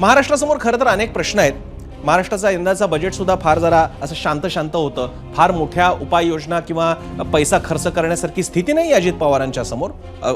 महाराष्ट्रासमोर खरं तर अनेक प्रश्न आहेत. महाराष्ट्राचा यंदाचा बजेट सुद्धा फार जरा असं शांत होतं. फार मोठ्या उपाययोजना किंवा पैसा खर्च करण्यासारखी स्थिती नाही अजित पवारांच्या समोर.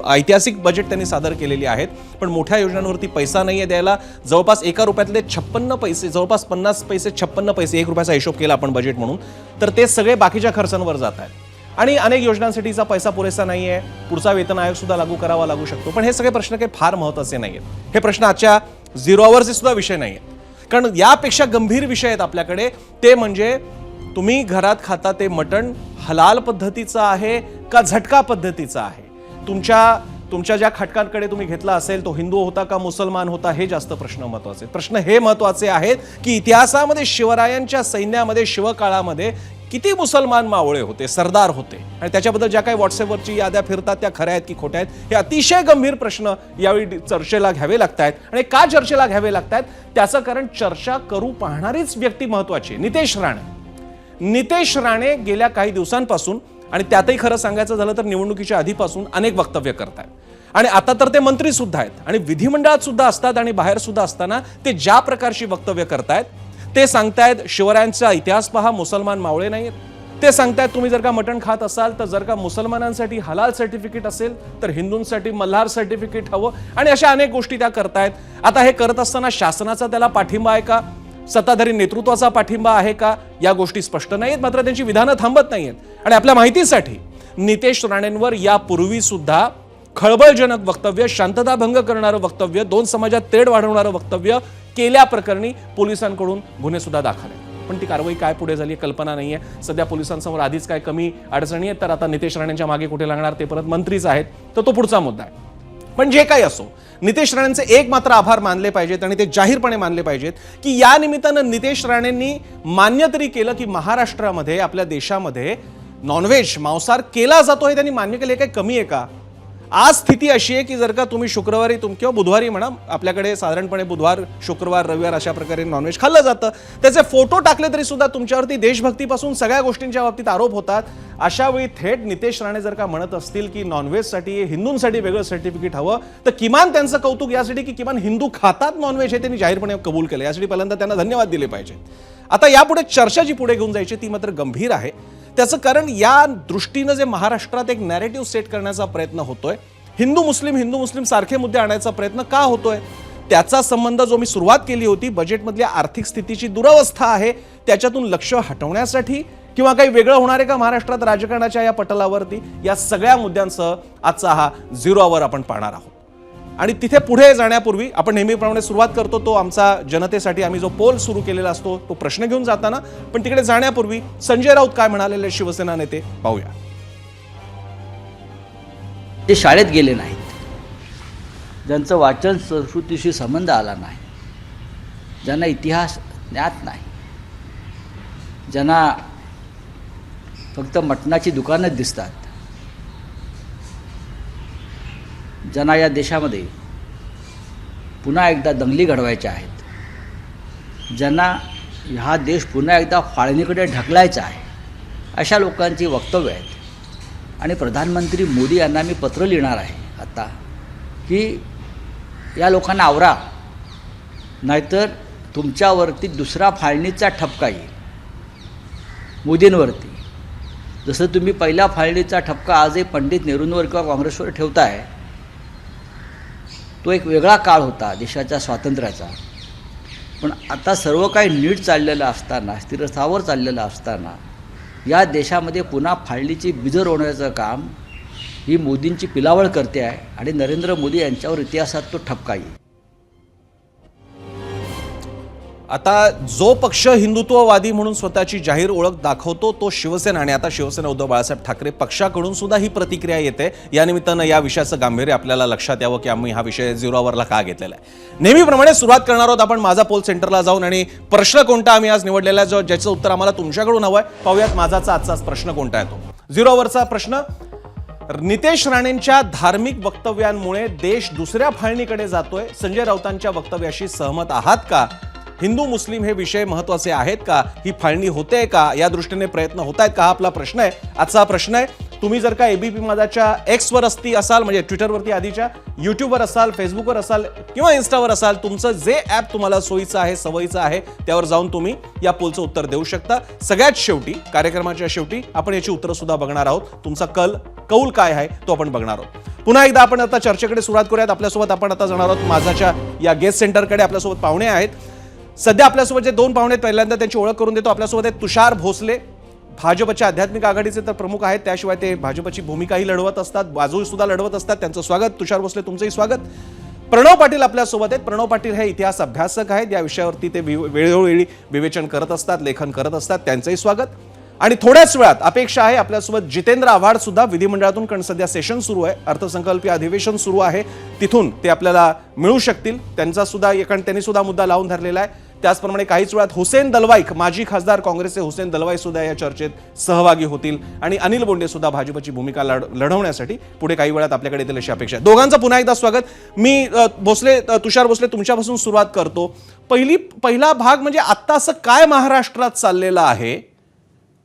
ऐतिहासिक बजेट त्यांनी सादर केलेली आहेत, पण मोठ्या योजनांवरती पैसा नाहीये द्यायला. जवळपास एका रुपयातले 56 पैसे, जवळपास 50 पैसे 56 पैसे, 1 रुपयाचा हिशोब केला आपण बजेट म्हणून, तर ते सगळे बाकीच्या खर्चांवर जात आहेत. आणि अनेक योजनांसाठीचा पैसा पुरेसा नाहीये. पुढचा वेतन आयोग सुद्धा लागू शकतो. पण हे सगळे प्रश्न काही फार महत्त्वाचे नाहीयेत. हे प्रश्न आजच्या झिरो आवर्सचे सुद्धा विषय नाहीयेत. कारण यापेक्षा गंभीर विषय आहेत आपल्याकडे. ते म्हणजे तुम्ही घरात खाता ते मटण हलाल पद्धतीचं आहे का झटका पद्धतीचं आहे. तुमच्या ज्या खटकांकडे तुम्ही घेतला असेल तो हिंदू होता का मुसलमान होता, हे जास्त प्रश्न महत्त्वाचे. प्रश्न हे महत्त्वाचे आहेत की इतिहासामध्ये शिवरायांच्या सैन्यामध्ये शिवकाळामध्ये किती मुसलमान मावळे होते, सरदार होते, आणि त्याच्याबद्दल ज्या काही व्हॉट्सअपवरची याद्या फिरतात त्या खऱ्या आहेत की खोट्या आहेत, हे अतिशय गंभीर प्रश्न यावेळी चर्चेला घ्यावे लागतात. आणि का चर्चेला घ्यावे लागतात त्याचं कारण चर्चा करू पाहणारीच व्यक्ती महत्त्वाची आहे. नितेश राणे गेल्या काही दिवसांपासून, आणि त्यातही खरं सांगायचं झालं तर निवडणुकीच्या आधीपासून अनेक वक्तव्य करतात. आणि आता तर ते मंत्री सुद्धा आहेत आणि विधिमंडळात सुद्धा असतात आणि बाहेर सुद्धा असताना ते ज्या प्रकारची वक्तव्य करतायत, ते सांगतायत शिवरायांचा इतिहास पहा, मुसलमान मावळे नाहीत. ते सांगतायत तुम्ही जर का मटण खात असाल तर जर का मुसलमानांसाठी हलाल सर्टिफिकेट असेल तर हिंदूंसाठी मल्हार सर्टिफिकेट हवं, आणि अशा अनेक गोष्टी त्या करतायत. आता हे करत असताना शासनाचा त्याला पाठिंबा आहे का, सत्ताधारी नेतृत्वाचा पाठिंबा आहे का, या गोष्टी स्पष्ट नाहीत. मात्र त्यांची विधानं थांबत नाहीयेत. आणि आपल्या माहितीसाठी नितेश राणेंवर यापूर्वी सुद्धा खळबळजनक वक्तव्य, शांतताभंग करणारं वक्तव्य, दोन समाजात तेढ वाढवणारं वक्तव्य केल्याप्रकरणी पोलिसांकडून गुन्हे सुद्धा दाखल आहेत. पण ती कारवाई काय पुढे झाली कल्पना नाहीये. सध्या पोलिसांसमोर आधीच काय कमी अडचणी आहेत, तर आता नितेश राणेंच्या मागे कुठे लागणार, ते परत मंत्रीच आहेत, तर तो पुढचा मुद्दा आहे. पण जे काही असो, नितेश राणेंचे एक मात्र आभार मानले पाहिजेत आणि ते जाहीरपणे मानले पाहिजेत की या निमित्तानं नितेश राणेंनी मान्य तरी केलं की महाराष्ट्रामध्ये, आपल्या देशामध्ये नॉनव्हेज, मांसाहार केला जातो हे त्यांनी मान्य केले. काही कमी आहे का? आज स्थिती अशी आहे की जर का तुम्ही शुक्रवारी किंवा बुधवारी म्हणा, आपल्याकडे साधारणपणे बुधवार, शुक्रवार, रविवार अशा प्रकारे नॉनव्हेज खाल्लं जातं, त्याचे फोटो टाकले तरी सुद्धा तुमच्यावरती देशभक्तीपासून सगळ्या गोष्टींच्या बाबतीत आरोप होतात. अशा वेळी थेट नितेश राणे जर का म्हणत असतील की नॉनव्हेजसाठी, हिंदूंसाठी वेगळं सर्टिफिकेट हवं, तर किमान त्यांचं कौतुक यासाठी की किमान हिंदू खातात नॉनव्हेज, हे त्यांनी जाहीरपणे कबूल केलं. यासाठी पहिल्यांदा त्यांना धन्यवाद दिले पाहिजे. आता यापुढे चर्चा जी पुढे घेऊन जायची ती मात्र गंभीर आहे. त्याचं कारण या दृष्टीनं जे महाराष्ट्रात एक नॅरेटिव्ह सेट करण्याचा प्रयत्न होतोय, हिंदू मुस्लिम सारखे मुद्दे आणायचा प्रयत्न का होतोय, त्याचा संबंध जो मी सुरुवात केली होती, बजेटमधल्या आर्थिक स्थितीची दुरवस्था आहे, त्याच्यातून लक्ष हटवण्यासाठी किंवा काही वेगळं होणार आहे का महाराष्ट्रात राजकारणाच्या या पटलावरती, या सगळ्या मुद्द्यांसह आजचा हा झिरो आवर आपण पाहणार आहोत. आणि तिथे पुढे जाण्यापूर्वी आपण नेहमीप्रमाणे सुरुवात करतो तो आमचा जनतेसाठी आम्ही जो पोल सुरू केलेला असतो तो प्रश्न घेऊन जाताना, पण तिकडे जाण्यापूर्वी संजय राऊत काय म्हणालेले शिवसेना नेते पाहूया. ते शाळेत गेले नाहीत, ज्यांचं वाचन संस्कृतीशी संबंध आला नाही, ज्यांना इतिहास ज्ञात नाही, ज्यांना फक्त मटणाची दुकानं दिसतात, ज्यांना या देशामध्ये पुन्हा एकदा दंगली घडवायच्या आहेत, ज्यांना हा देश पुन्हा एकदा फाळणीकडे ढकलायचा आहे, अशा लोकांची वक्तव्य आहेत. आणि प्रधानमंत्री मोदी यांना मी पत्र लिहिणार आहे आता की या लोकांना आवरा, नाहीतर तुमच्यावरती दुसरा फाळणीचा ठपका येईल मोदींवरती. जसं तुम्ही पहिल्या फाळणीचा ठपका आजही पंडित नेहरूंवर किंवा काँग्रेसवर ठेवताय, तो एक वेगळा काळ होता देशाच्या स्वातंत्र्याचा. पण आता सर्व काही नीट चाललेलं असताना, स्थिरस्थावर चाललेलं असताना या देशामध्ये पुन्हा फाळणीची बीजं रोवण्याचं काम ही मोदींची पिलावळ करते आहे आणि नरेंद्र मोदी यांच्यावर इतिहासात तो ठपका येईल. आता जो पक्ष हिंदुत्ववादी म्हणून स्वतःची जाहीर ओळख दाखवतो तो शिवसेना, आणि आता शिवसेना उद्धव बाळासाहेब ठाकरे पक्षाकडून सुद्धा ही प्रतिक्रिया येते. या निमित्तानं या विषयाचं गांभीर्य आपल्याला लक्षात यावं की आम्ही हा विषय झिरो आवरला का घेतलेला आहे. नेहमीप्रमाणे सुरुवात करणार आहोत आपण माझा पोल सेंटरला जाऊन, आणि प्रश्न कोणता आम्ही आज निवडलेला आहे ज्याचं उत्तर आम्हाला तुमच्याकडून हवं आहे. पाहूयात माझाचा आजचाच प्रश्न कोणता आहे. तो झिरो आवरचा प्रश्न: नितेश राणेंच्या धार्मिक वक्तव्यांमुळे देश दुसऱ्या फाळणीकडे जातोय, संजय राऊतांच्या वक्तव्याशी सहमत आहात का? हिंदू मुस्लिम हे विषय महत्त्वाचे आहेत का? ही फाळणी होते का? या दृष्टीने प्रयत्न होत आहेत का? हा आपला प्रश्न आहे. आजचा प्रश्न आहे. तुम्ही जर का एबीपी माझाच्या एक्सवर असाल, म्हणजे ट्विटरवरती आधीच्या, युट्यूबवर असाल, फेसबुकवर असाल किंवा इन्स्टावर असाल, तुमचं जे ॲप तुम्हाला सोयीचं आहे, सवयीचं आहे, त्यावर जाऊन तुम्ही या पोलचं उत्तर देऊ शकता. सगळ्यात शेवटी, कार्यक्रमाच्या शेवटी आपण याची उत्तरं सुद्धा बघणार आहोत. तुमचा कौल काय आहे तो आपण बघणार आहोत. पुन्हा एकदा आपण आता चर्चेकडे सुरुवात करूयात. आपल्यासोबत आपण आता जाणार आहोत माझाच्या या गेस्ट सेंटरकडे. आपल्यासोबत पाहुणे आहेत. सध्या आपल्यासोबत जे दोन पाहुणे आहेत, पहिल्यांदा त्यांची ओळख करून देतो. आपल्यासोबत आहेत तुषार भोसले, भाजपच्या आध्यात्मिक आघाडीचे तर प्रमुख आहेत, त्याशिवाय ते भाजपची भूमिकाही लढवत असतात, बाजू सुद्धा लढवत असतात. त्यांचं स्वागत. तुषार भोसले, तुमचंही स्वागत. प्रणव पाटील आपल्यासोबत आहेत. प्रणव पाटील हे इतिहास अभ्यासक आहेत. या विषयावरती ते वेळोवेळी विवेचन करत असतात, लेखन करत असतात. त्यांचंही स्वागत. आणि थोड्याच वेळात अपेक्षा आहे आपल्यासोबत जितेंद्र आव्हाड सुद्धा विधिमंडळातून, कारण सध्या सेशन सुरू आहे, अर्थसंकल्पीय अधिवेशन सुरू आहे, तिथून ते आपल्याला मिळू शकतील. त्यांचा सुद्धा कारण त्यांनी सुद्धा मुद्दा लावून धरलेला आहे. त्याचप्रमाणे काहीच वेळात हुसेन दलवाई, माजी खासदार काँग्रेसचे हुसेन दलवाई सुद्धा या चर्चेत सहभागी होतील. आणि अनिल बोंडे सुद्धा भाजपची भूमिका लढवण्यासाठी पुढे काही वेळात आपल्याकडे येतील अशी अपेक्षा आहे. दोघांचं पुन्हा एकदा स्वागत. मी तुषार भोसले तुमच्यापासून सुरुवात करतो. पहिला भाग म्हणजे आत्ता असं काय महाराष्ट्रात चाललेलं आहे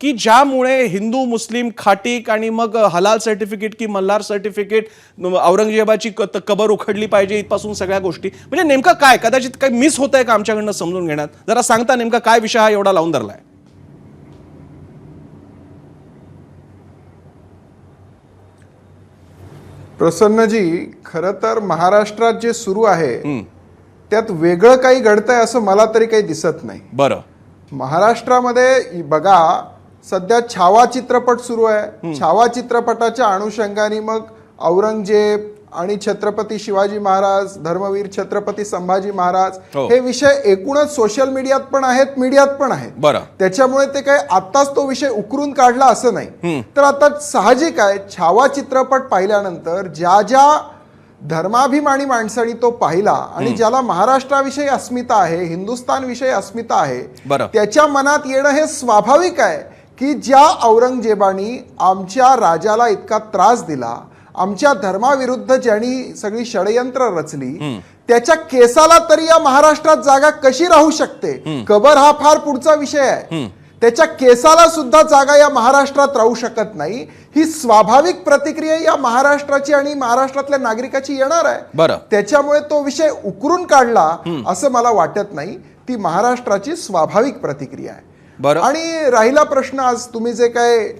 की ज्यामुळे हिंदू मुस्लिम खाटीक आणि मग हलाल सर्टिफिकेट की मल्हार सर्टिफिकेट, औरंगजेबाची कबर उखडली पाहिजे, इथपासून सगळ्या गोष्टी, म्हणजे नेमकं काय, कदाचित काही मिस होत आहे का आमच्याकडनं समजून घेण्यात? जरा सांगता नेमका काय विषय हा एवढा लावून धरलाय? प्रसन्नजी, खरं तर महाराष्ट्रात जे सुरू आहे त्यात वेगळं काही घडतंय असं मला तरी काही दिसत नाही. बरं. महाराष्ट्रामध्ये बघा, सध्या छावा चित्रपट सुरू आहे. छावा चित्रपटाच्या अनुषंगाने मग औरंगजेब आणि छत्रपती शिवाजी महाराज, धर्मवीर छत्रपती संभाजी महाराज, हे विषय एकूणच सोशल मीडियात पण आहेत, मीडियात पण आहेत. बरं. त्याच्यामुळे ते काय आत्ताच तो विषय उकरून काढला असं नाही. तर आता साहजिक आहे, छावा चित्रपट पाहिल्यानंतर ज्या ज्या धर्माभिमानी माणसांनी तो पाहिला आणि ज्याला महाराष्ट्राविषयी अस्मिता आहे, हिंदुस्थान विषयी अस्मिता आहे, त्याच्या मनात येणं हे स्वाभाविक आहे की ज्या औरंगजेबानी आमच्या राजाला इतका त्रास दिला, आमच्या धर्माविरुद्ध ज्यांनी सगळी षडयंत्र रचली, त्याच्या केसाला तरी या महाराष्ट्रात जागा कशी राहू शकते? कबर हा फार पुढचा विषय आहे. त्याच्या केसाला सुद्धा जागा या महाराष्ट्रात राहू शकत नाही. ही स्वाभाविक प्रतिक्रिया या महाराष्ट्राची आणि महाराष्ट्रातल्या नागरिकाची येणार आहे. त्याच्यामुळे तो विषय उकरून काढला असं मला वाटत नाही. ती महाराष्ट्राची स्वाभाविक प्रतिक्रिया आहे. आणि राहिला प्रश्न, आज तुम्ही जे काय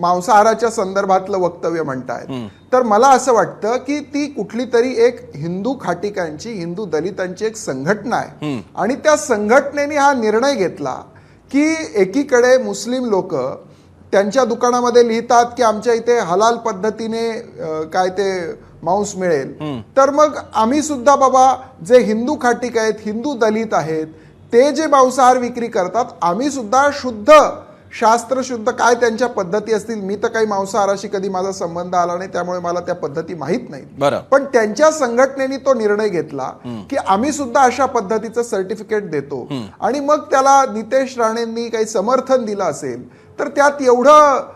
मांसाहाराच्या संदर्भातलं वक्तव्य म्हणताय, तर मला असं वाटतं की ती कुठली तरी एक हिंदू खाटिकांची, हिंदू दलितांची एक संघटना आहे. आणि त्या संघटनेने हा निर्णय घेतला की एकीकडे मुस्लिम लोक त्यांच्या दुकानामध्ये लिहितात की आमच्या इथे हलाल पद्धतीने काय ते मांस मिळेल, तर मग आम्ही सुद्धा बाबा जे हिंदू खाटिक आहेत, हिंदू दलित आहेत, ते जे मांसाहार विक्री करतात, आम्ही सुद्धा शुद्ध शास्त्रशुद्ध काय त्यांच्या पद्धती असतील, मी तर काही मांसाहाराशी कधी माझा संबंध आला नाही, त्यामुळे मला त्या पद्धती माहीत नाही. पण त्यांच्या संघटनेने तो निर्णय घेतला की आम्ही सुद्धा अशा पद्धतीचं सर्टिफिकेट देतो. आणि मग त्याला नितेश राणेंनी काही समर्थन दिलं असेल तर त्यात एवढं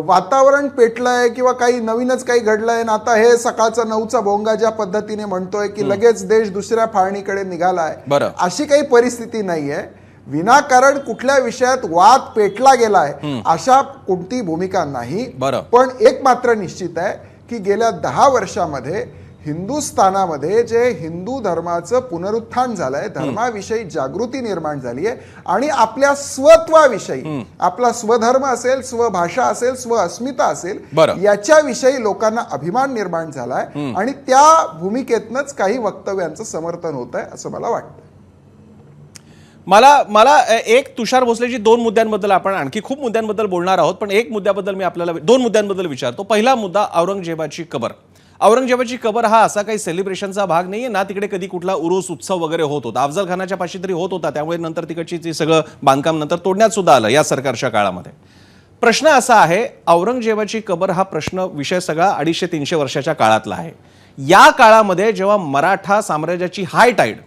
वातावरण पेटलंय किंवा काही नवीनच काही घडलंय ना, आता हे सकाळचा 9चा भोंगा ज्या पद्धतीने म्हणतोय की लगेच देश दुसऱ्या फाळणीकडे निघालाय, अशी काही परिस्थिती नाहीये. विनाकारण कुठल्या विषयात वाद पेटला गेलाय अशा कोणती भूमिका नाही. पण एक मात्र निश्चित आहे की गेल्या 10 वर्षामध्ये हिंदुस्थानामध्ये जे हिंदू धर्माचं पुनरुत्थान झालंय, धर्माविषयी जागृती निर्माण झाली आहे आणि आपल्या स्वत्वाविषयी, आपला स्वधर्म असेल, स्वभाषा असेल, स्वअस्मिता असेल, याच्याविषयी लोकांना अभिमान निर्माण झालाय. आणि त्या भूमिकेतनच काही वक्तव्यांचं समर्थन होत आहे असं मला वाटतं. मला एक तुषार भोसलेजी, दोन मुद्द्यांबद्दल आपण आणखी खूप मुद्द्यांबद्दल बोलणार आहोत, पण एक मुद्द्याबद्दल मी आपल्याला दोन मुद्द्यांबद्दल विचारतो. पहिला मुद्दा, औरंगजेबाची कबर. औरंगजेबाची कबर हा असा काही सेलिब्रेशनचा भाग नाहीये ना, तिकडे कधी कुठला उरूस उत्सव वगैरे होत होता. अफजल खानाच्या पाशी तरी होत होता, त्यामुळे नंतर तिकडची सगळं बांधकाम नंतर तोडण्यात सुद्धा आलं या सरकारच्या काळामध्ये. प्रश्न असा आहे, औरंगजेबाची कबर हा विषय सगळा 250-300 वर्षाच्या काळातला आहे. या काळामध्ये जेव्हा मराठा साम्राज्याची हाय टाईड,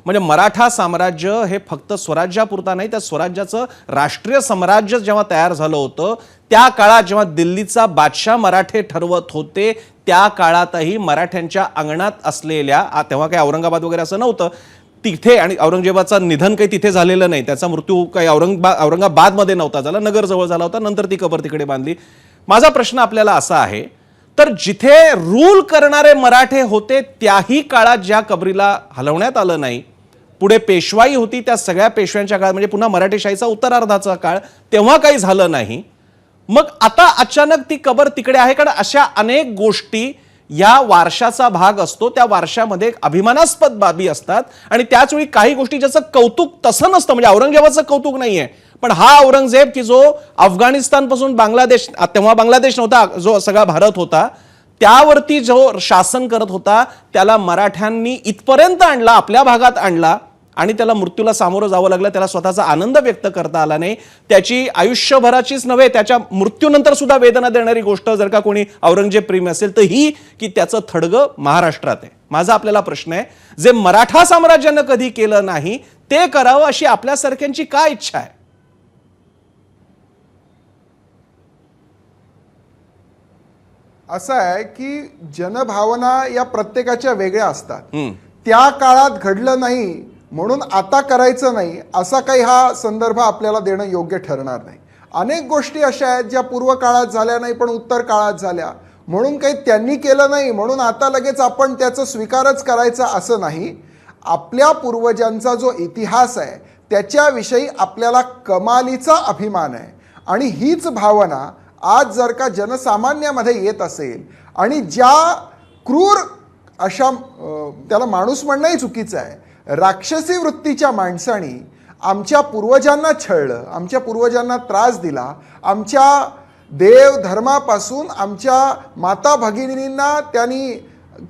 म्हणजे मराठा साम्राज्य हे फक्त स्वराज्यापुरता नाही, त्या स्वराज्याचं राष्ट्रीय साम्राज्य जेव्हा तयार झालं होतं, त्या काळात जेव्हा दिल्लीचा बादशाह मराठे ठरवत होते, त्या काळातही मराठ्यांच्या अंगणात असलेल्या, तेव्हा काही औरंगाबाद वगैरे असं नव्हतं, तिथे, आणि औरंगजेबाचं निधन काही तिथे झालेलं नाही, त्याचा मृत्यू काही औरंगाबादमध्ये नव्हता झाला, नगर जवळ झाला होता, नंतर ती कबर तिकडे बांधली. माझा प्रश्न आपल्याला असा आहे, तर जिथे रूल करणारे मराठे होते त्याही काळात ज्या कबरीला हलवण्यात आलं नाही, पुढे पेशवाई होती, त्या सगळ्या पेशव्यांच्या काळात म्हणजे पुन्हा मराठेशाहीचा उत्तरार्धाचा काळ, तेव्हा काही झालं नाही, मग आता अचानक ती कबर तिकडे आहे? कारण अशा अनेक गोष्टी या वारशाचा भाग असतो, त्या वारशामध्ये अभिमानास्पद बाबी असतात, आणि त्याच वेळी काही गोष्टी ज्याचं कौतुक तसं नसतं, म्हणजे औरंगजेबाचं कौतुक नाहीये, पण हा औरंगजेब की जो अफगाणिस्तान पासून बांगलादेश, तेव्हा बांगलादेश नव्हता, जो सगळा भारत होता, त्यावरती जो शासन करत होता, त्याला मराठ्यांनी इथपर्यंत आणला, आपल्या भागात आणला, आणि त्याला मृत्यूला सामोरं जावं लागलं, त्याला स्वतःचा आनंद व्यक्त करता आला नाही. त्याची आयुष्यभराचीच नव्हे, त्याच्या मृत्यूनंतर सुद्धा वेदना देणारी गोष्ट जर का कोणी औरंगजेब प्रेमी असेल तर ही, की त्याचं थडगं महाराष्ट्रात आहे. माझा आपल्याला प्रश्न आहे, जे मराठा साम्राज्यानं कधी केलं नाही ते करावं अशी आपल्यासारख्यांची काय इच्छा आहे? असं आहे की जनभावना या प्रत्येकाच्या वेगळ्या असतात. त्या काळात घडलं नाही म्हणून आता करायचं नाही असा काही हा संदर्भ आपल्याला देणं योग्य ठरणार नाही. अनेक गोष्टी अशा आहेत ज्या पूर्व काळात झाल्या नाही पण उत्तर काळात झाल्या, म्हणून काही त्यांनी केलं नाही म्हणून आता लगेच आपण त्याचं स्वीकारच करायचा असं नाही. आपल्या पूर्वजांचा जो इतिहास आहे त्याच्याविषयी आपल्याला कमालीचा अभिमान आहे, आणि हीच भावना आज जर का जनसामान्यामध्ये येत असेल, आणि ज्या क्रूर अशा त्याला माणूस म्हणणंही चुकीचं आहे, राक्षसी वृत्तीच्या माणसाने आमच्या पूर्वजांना छळलं, आमच्या पूर्वजांना त्रास दिला, आमच्या देव धर्मापासून आमच्या माता भगिनींना त्यांनी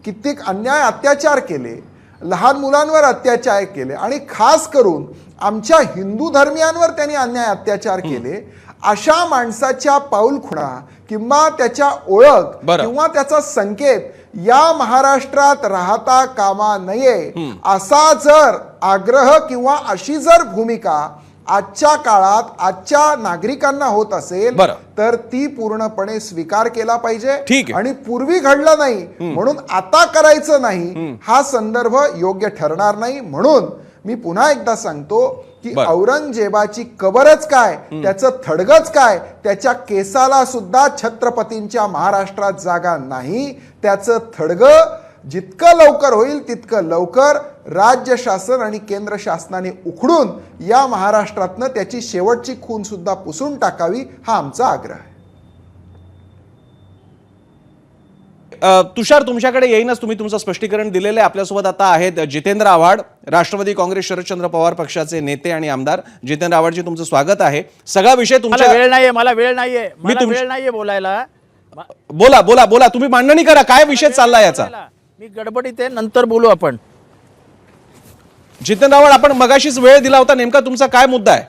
कित्येक अन्याय अत्याचार केले, लहान मुलांवर अत्याचार केले, आणि खास करून आमच्या हिंदू धर्मियांवर त्यांनी अन्याय अत्याचार केले. अशा माणसाच्या पाऊलखुणा किंवा त्याच्या ओळख किंवा त्याचा संकेत या महाराष्ट्रात राहता कामा नये असा जर आग्रह किंवा अशी जर भूमिका आजच्या काळात आजच्या नागरिकांना होत असेल तर ती पूर्णपणे स्वीकार केला पाहिजे. आणि पूर्वी घडलं नाही म्हणून आता करायचं नाही हा संदर्भ योग्य ठरणार नाही. म्हणून मी पुन्हा एकदा सांगतो की औरंगजेबाची कबरच काय, त्याचं थडगच काय, त्याच्या केसाला सुद्धा छत्रपतींच्या महाराष्ट्रात जागा नाही. त्याचं थडगं जितकं लवकर होईल तितकं लवकर राज्य शासन आणि केंद्र शासनाने उखडून या महाराष्ट्रातनं त्याची शेवटची खून सुद्धा पुसून टाकावी हा आमचा आग्रह आहे. तुषार, तुमच्याकडे येईनच, तुम्ही तुमचं स्पष्टीकरण दिलेलं आहे. आपल्यासोबत आता आहेत जितेंद्र आव्हाड, राष्ट्रवादी काँग्रेस शरदचंद्र पवार पक्षाचे नेते आणि आमदार. जितेंद्र आव्हाडजी, तुमचं स्वागत आहे. सगळा विषय तुमच्या मला वेळ नाहीये बोलायला. बोला बोला बोला, तुम्ही मांडणी करा, काय विषय चाललाय याचा. मी गडबडीत आहे, नंतर बोलू आपण. जितेंद्र आव्हाड, आपण मगाशीच वेळ दिला होता, नेमका तुमचा काय मुद्दा आहे?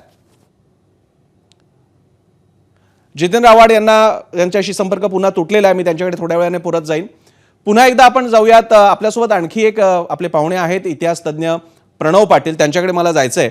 जितेंद्र आव्हाड यांच्याशी संपर्क पुन्हा तुटलेला आहे, मी त्यांच्याकडे थोड्या वेळाने परत जाईन. पुन्हा एकदा आपण जाऊयात. आपल्यासोबत आणखी एक आपले पाहुणे आहेत, इतिहास तज्ज्ञ प्रणव पाटील, त्यांच्याकडे मला जायचंय.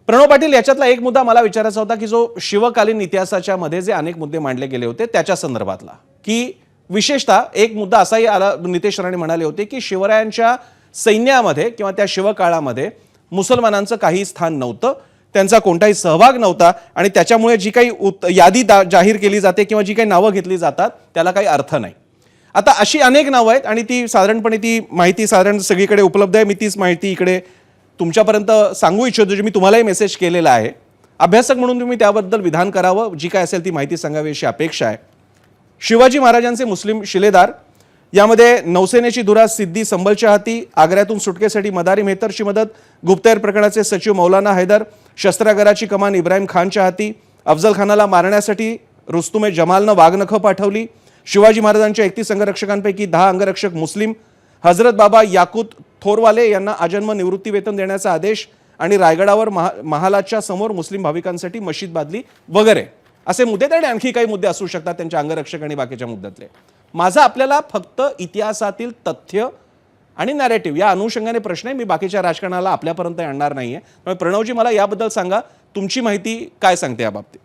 प्रणव पाटील, याच्यातला एक मुद्दा मला विचारायचा होता की जो शिवकालीन इतिहासाच्या मध्ये जे अनेक मुद्दे मांडले गेले होते त्याच्या संदर्भातला, की विशेषतः एक मुद्दा असाही आला, नितेश राणे म्हणाले होते की शिवरायांच्या सैन्यामध्ये किंवा त्या शिवकाळामध्ये मुसलमानांचं काही स्थान नव्हतं, त्यांचा कोणताही सहभाग नव्हता, आणि त्याच्यामुळे जी काही यादी जाहीर केली जाते किंवा जी काही नावं घेतली जातात त्याला काही अर्थ नाही. आता अशी अनेक नावं आहेत आणि ती साधारणपणे ती माहिती साधारण सगळीकडे उपलब्ध आहे. मी तीच माहिती इकडे तुमच्यापर्यंत सांगू इच्छितो, जी मी तुम्हालाही मेसेज केलेला आहे. अभ्यासक म्हणून तुम्ही त्याबद्दल विधान करावं, जी काय असेल ती माहिती सांगावी अशी अपेक्षा आहे. शिवाजी महाराजांचे मुस्लिम शिलेदार, यामध्ये नौसेनेची धुरा सिद्धी संभलच्या हाती, आग्र्यातून सुटकेसाठी मदारी मेहतरची मदत, गुप्तहेर प्रकरणाचे सचिव मौलाना हैदर, शस्त्रागाराची कमान इब्राहिम खानच्या हाती, अफजल खानाला मारण्यासाठी रुस्तुमे जमालनं वाघनखं पाठवली, शिवाजी महाराजांच्या 31 अंगरक्षकांपैकी 10 अंगरक्षक मुस्लिम, हजरत बाबा याकूत थोरवाले यांना आजन्म निवृत्ती वेतन देण्याचा आदेश, आणि रायगडावर महालाच्या समोर मुस्लिम भाविकांसाठी मशीद बांधली वगैरे असे मुद्दे. आणि आणखी काही मुद्दे असू शकतात त्यांच्या अंगरक्षक आणि बाकीच्या मुद्द्यातले. माझा आपल्याला फक्त इतिहासातील तथ्य आणि नॅरेटिव्ह या अनुषंगाने प्रश्न आहे. मी बाकीच्या राजकारणाला आपल्यापर्यंत आणणार नाहीये. त्यामुळे प्रणवजी, मला याबद्दल सांगा, तुमची माहिती काय सांगते या बाबतीत?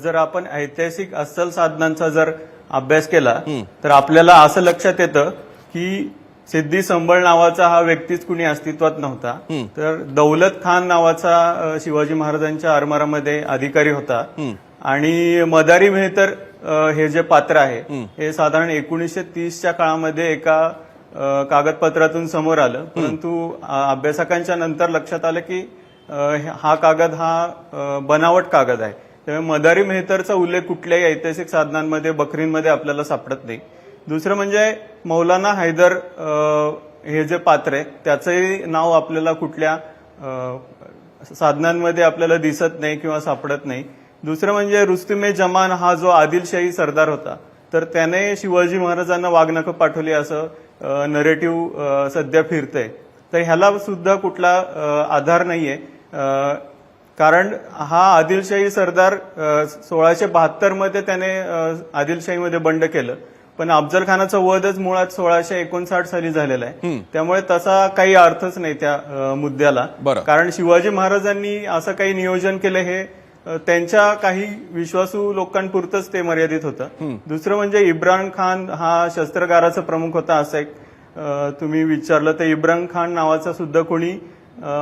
जर आपण ऐतिहासिक अस्सल साधनांचा जर अभ्यास केला तर आपल्याला असं लक्षात येतं की सिद्धी संबळ नावाचा हा व्यक्तीच कुणी अस्तित्वात नव्हता, तर दौलत खान नावाचा शिवाजी महाराजांच्या आरमारामध्ये अधिकारी होता. आणि मदारी मेहतर हे जे पात्र आहे हे साधारण 1930च्या काळामध्ये एका कागदपत्रातून समोर आलं, परंतु अभ्यासकांच्या नंतर लक्षात आलं की हा कागद हा बनावट कागद आहे. त्यामुळे मदारी मेहतरचा उल्लेख कुठल्याही ऐतिहासिक साधनांमध्ये बखरींमध्ये आपल्याला सापडत नाही. दुसरं म्हणजे मौलाना हैदर हे जे पात्र आहे त्याचंही नाव आपल्याला कुठल्या साधनांमध्ये आपल्याला दिसत नाही किंवा सापडत नाही. दुसरं म्हणजे रुस्तुमे जमान हा जो आदिलशाही सरदार होता, तर त्याने शिवाजी महाराजांना वाघनखं पाठवली असं नरेटिव्ह सध्या फिरतंय. तर ह्याला सुद्धा कुठला आधार नाहीये, कारण हा आदिलशाही सरदार 1672 मध्ये त्याने आदिलशाहीमध्ये बंड केलं, पण अफजल खानाचा वधच मुळात 1659 साली झालेला आहे. त्यामुळे तसा काही अर्थच नाही त्या मुद्द्याला, कारण शिवाजी महाराजांनी असं काही नियोजन केलं हे त्यांच्या काही विश्वासू लोकांपुरतंच ते मर्यादित होतं. दुसरं म्हणजे इम्रान खान हा शस्त्रगाराचा प्रमुख होता असं एक तुम्ही विचारलं, तर इम्रान खान नावाचा सुद्धा कोणी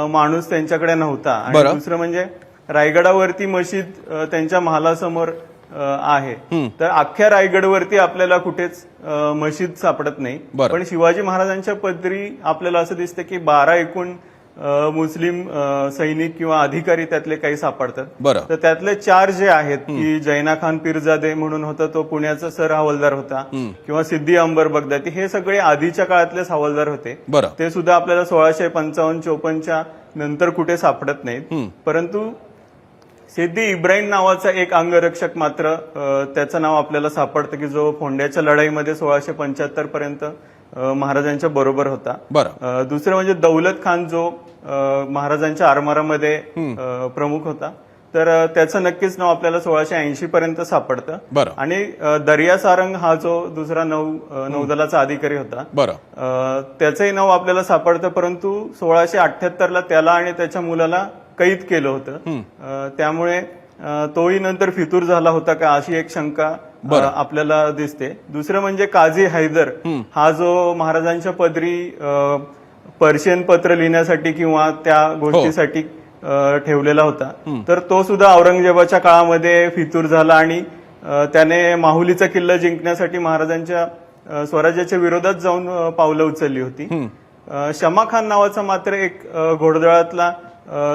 माणूस त्यांच्याकडे नव्हता. आणि दुसरं म्हणजे रायगडावरती मशीद त्यांच्या महालासमोर आहे, तर अख्ख्या रायगडवरती आपल्याला कुठेच मशीद सापडत नाही. पण शिवाजी महाराजांच्या पदरी आपल्याला असं दिसतं की 12 एकूण मुस्लिम सैनिक किंवा अधिकारी त्यातले काही सापडतात. तर त्यातले 4 जे आहेत की जैना खान पीरजादे म्हणून होता, तो पुण्याचा सर हवालदार होता, किंवा सिद्दी अंबर बगदादी, हे सगळे आधीच्या काळातलेच हवालदार होते. ते सुद्धा आपल्याला 1655-54 नंतर कुठे सापडत नाहीत. परंतु सिद्दी इब्राहिम नावाचा एक अंगरक्षक मात्र त्याचं नाव आपल्याला सापडतं की जो फोंड्याच्या लढाईमध्ये 1675 पर्यंत महाराजांच्या बरोबर होता. दुसरं म्हणजे दौलत खान जो महाराजांच्या आरमारामध्ये प्रमुख होता, तर त्याचं नक्कीच नाव आपल्याला 1680 पर्यंत सापडतं. आणि दर्या सारंग हा जो दुसरा नौदलाचा अधिकारी होता, त्याचंही नाव आपल्याला सापडतं, परंतु 1678ला त्याला आणि त्याच्या मुलाला कैद केलं होतं. त्यामुळे तोही नंतर फितूर झाला होता का अशी एक शंका आपल्याला दिसते. दुसरं म्हणजे काझी हैदर हा जो महाराजांच्या पदरी पर्शियन पत्र लिहिण्यासाठी किंवा त्या गोष्टीसाठी ठेवलेला होता, तर तो सुद्धा औरंगजेबाच्या काळामध्ये फितूर झाला आणि त्याने माहुलीचा किल्ला जिंकण्यासाठी महाराजांच्या स्वराज्याच्या विरोधात जाऊन पावलं उचलली होती. शमा खान नावाचा मात्र एक घोडदळातला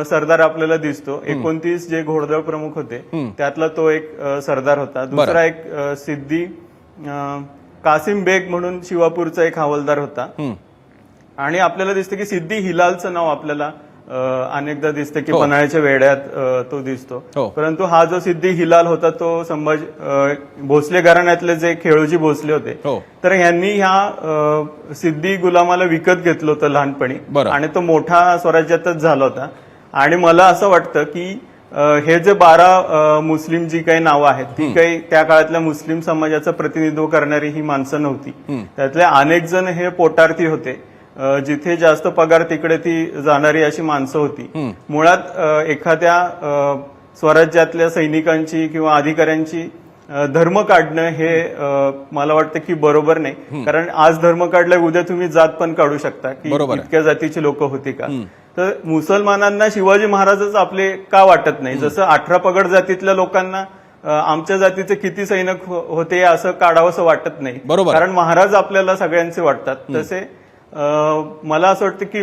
सरदार आपल्याला दिसतो. 29 जे घोडदळ प्रमुख होते त्यातला तो एक सरदार होता. दुसरा एक सिद्दी कासिम बेग म्हणून शिवापूरचा एक हवालदार होता. आणि आपल्याला दिसतं की सिद्दी हिलालचं नाव आपल्याला अनेकदा दिसतं की पन्हाळ्याच्या वेड्यात तो दिसतो. परंतु हा जो सिद्दी हिलाल होता तो भोसले घराण्यातले जे खेळोजी भोसले होते, तर यांनी ह्या सिद्दी गुलामाला विकत घेतलं होतं लहानपणी, आणि तो मोठा स्वराज्यातच झाला होता. आणि मला असं वाटतं की हे जे 12 मुस्लिम जी काही नावं आहेत ती काही त्या काळातल्या मुस्लिम समाजाचं प्रतिनिधित्व करणारी ही माणसं नव्हती. त्यातले अनेक जण हे पोटार्थी होते, जिथे जास्त पगार तिकडे ती जाणारी अशी माणसं होती. मुळात एखाद्या स्वराज्यातल्या सैनिकांची किंवा अधिकाऱ्यांची धर्म काढणं हे मला वाटतं की बरोबर नाही, कारण आज धर्म काढलाय उद्या तुम्ही जात पण काढू शकता की इतक्या जातीची लोक होती का. तर मुसलमानांना शिवाजी महाराजच आपले का वाटत नाही, जसं 18 पगड जातीतल्या लोकांना आमच्या जातीचे किती सैनिक होते असं काढावंसं वाटत नाही, कारण महाराज आपल्याला सगळ्यांचे वाटतात. तसे मला असं वाटतं की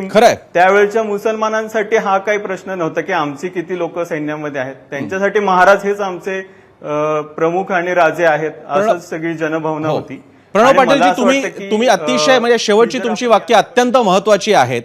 त्यावेळच्या मुसलमानांसाठी हा काही प्रश्न नव्हता की आमची किती लोक सैन्यामध्ये आहेत, त्यांच्यासाठी महाराज हेच आमचे प्रमुख आणि राजे आहेत असं सगळी जनभावना होती. प्रणव पाटीलजी, तुम्ही अतिशय म्हणजे शेवटची तुमची वाक्य अत्यंत महत्वाची आहेत.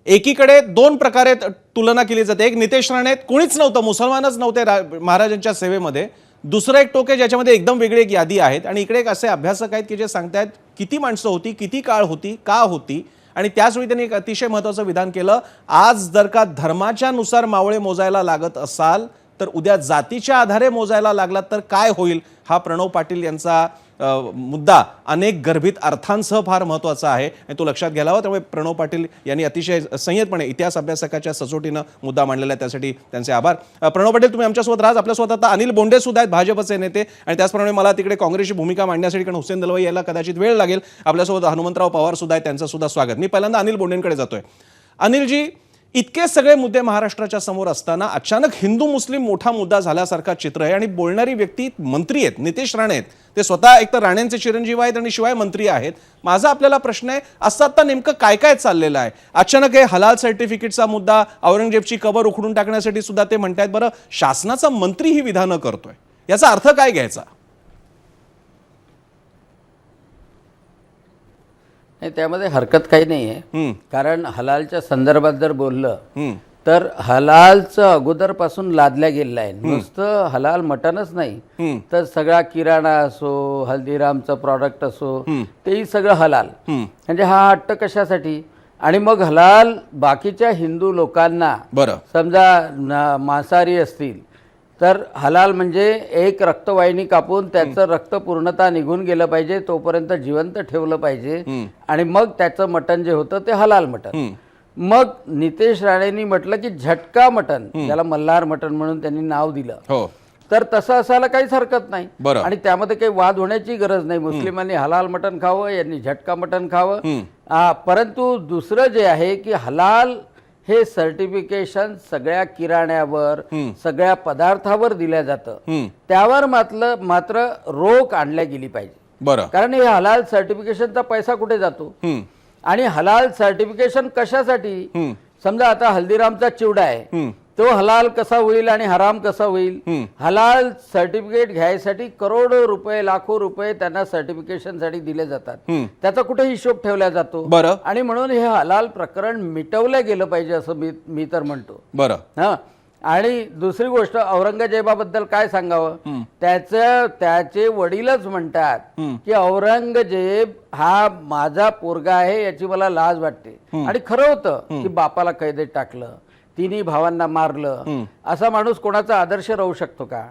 एकीकडे 2 प्रकारे तुलना केली जाते. एक, नितेश राणे कोणीच नव्हतं, मुसलमानच नव्हते महाराजांच्या सेवेमध्ये. दुसरं एक टोक आहे ज्याच्यामध्ये एकदम वेगळी एक यादी आहेत, आणि इकडे एक असे अभ्यासक आहेत की जे सांगतायत किती माणसं होती, किती काळ होती, का होती. आणि त्याचवेळी त्यांनी एक अतिशय महत्वाचं विधान केलं, आज जर का धर्माच्या नुसार मावळे मोजायला लागत असाल तर उद्या जातीच्या आधारे मोजायला लागलात तर काय होईल. हा प्रणव पाटील यांचा मुद्दा अनेक गर्भित अर्थांसह फार महत्त्वाचा आहे आणि तो लक्षात घ्यायला हवा. त्यामुळे प्रणव पाटील यांनी अतिशय संयतपणे इतिहास अभ्यासकाच्या सचोटीनं मुद्दा मांडलेला आहे, त्यासाठी त्यांचे आभार. प्रणव पाटील, तुम्ही आमच्यासोबत राहा. आपल्यासोबत आता अनिल बोंडे सुद्धा आहेत, भाजपचे नेते, आणि त्याचप्रमाणे मला तिकडे काँग्रेसची भूमिका मांडण्यासाठी कारण हुसेन दलवाई यायला कदाचित वेळ लागेल. आपल्यासोबत हनुमंतराव पवार सुद्धा आहेत, त्यांचं सुद्धा स्वागत. मी पहिल्यांदा अनिल बोंडेंकडे जातोय. अनिलजी, इतके सगळे मुद्दे महाराष्ट्राच्या समोर असताना अचानक हिंदू मुस्लिम मोठा मुद्दा झाल्यासारखा चित्र आहे आणि बोलणारी व्यक्ती मंत्री आहेत, नितेश राणे आहेत. ते स्वतः एक तर राणेंचे चिरंजीव आहेत आणि शिवाय मंत्री आहेत. माझा आपल्याला प्रश्न आहे, असं आता नेमकं काय काय चाललेलं आहे? अचानक हे हलाल सर्टिफिकेटचा मुद्दा, औरंगजेबची कबर उखडून टाकण्यासाठी सुद्धा ते म्हणतायत. बरं, शासनाचा मंत्री ही विधानं करतोय, याचा अर्थ काय घ्यायचा? नाही, त्यामध्ये हरकत काही नाही आहे. कारण हलालच्या संदर्भात जर बोललं तर हलालचं अगोदरपासून लादल्या गेलेलं आहे. नुसतं हलाल मटनच नाही तर सगळा किराणा असो, हल्दीरामचं प्रॉडक्ट असो, तेही सगळं हलाल. म्हणजे हा हट्ट कशासाठी? आणि मग हलाल बाकीच्या हिंदू लोकांना, बरं, समजा मांसाहारी असतील तर हलाल म्हणजे एक रक्तवाहिनी कापून त्याचं रक्त पूर्णतः निघून गेलं पाहिजे, तोपर्यंत जिवंत ठेवलं पाहिजे, आणि मग त्याचं मटण जे होतं ते हलाल मटण. मग नितेश राणेंनी म्हटलं की झटका मटण, त्याला मल्हार मटण म्हणून त्यांनी नाव दिलं. हो, तर तसं असायला काहीच हरकत नाही. बरं. आणि त्यामध्ये काही वाद होण्याची गरज नाही. मुस्लिमांनी हलाल मटण खावं, यांनी झटका मटण खावं. परंतु दुसरं जे आहे की हलाल हे सर्टिफिकेशन सगळ्या किराण्यावर, सगळ्या पदार्थावर दिल्या जातं. त्यावर मात्र रोख आणल्या गेली पाहिजे. बरं. कारण हे हलाल सर्टिफिकेशनचा पैसा कुठे जातो आणि हलाल सर्टिफिकेशन कशासाठी? समजा आता हल्दीरामचा चिवडा आहे, तो हलाल कसा होईल आणि हराम कसा होईल? हलाल सर्टिफिकेट घ्यायसाठी करोडो रुपये, लाखो रुपये त्यांना सर्टिफिकेशनसाठी दिले जातात. त्याचा कुठे हिशोब ठेवला जातो? बरं. आणि म्हणून हे हलाल प्रकरण मिटवलं गेलं पाहिजे असं मी तर म्हणतो. बरं. हा. आणि दुसरी गोष्ट, औरंगजेबाबद्दल काय सांगावं? त्याचे वडीलच म्हणतात की औरंगजेब हा माझा पोरगा आहे, याची मला लाज वाटते. आणि खरं होतं की बापाला कैदेत टाकलं, तिन्ही भावांना मारलं. असा माणूस कोणाचा आदर्श राहू शकतो का?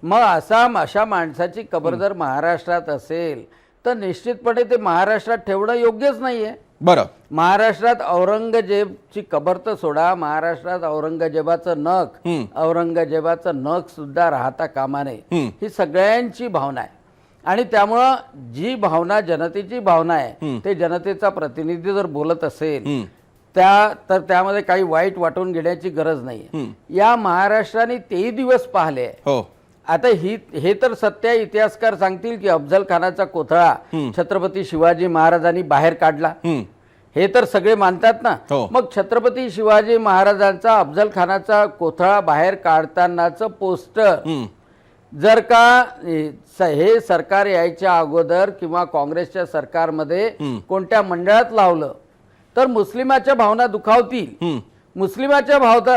मग अशा माणसाची कबर जर महाराष्ट्रात असेल तर निश्चितपणे ते महाराष्ट्रात ठेवणं योग्यच नाहीये. बरं. महाराष्ट्रात औरंगजेबची कबर तर सोडा, महाराष्ट्रात औरंगजेबाचं नख सुद्धा राहता कामा नये, ही सगळ्यांची भावना आहे. आणि त्यामुळं जी भावना जनतेची भावना आहे, ते जनतेचा प्रतिनिधी जर बोलत असेल तर त्यामध्ये काही वाईट वाटून घेण्याची गरज नाही. या महाराष्ट्राने तेही दिवस पाहिले. हो. आता हे तर सत्य इतिहासकार सांगतील की अफजल खानाचा कोथळा छत्रपती शिवाजी महाराजांनी बाहेर काढला, हे तर सगळे मानतात ना. मग छत्रपती शिवाजी महाराजांचा अफजल खानाचा कोथळा बाहेर काढतानाचं पोस्टर जर का हे सरकार यायच्या अगोदर किंवा काँग्रेसच्या सरकारमध्ये कोणत्या मंडळात लावलं तर मुस्लिमाच्या भावना दुखावतील,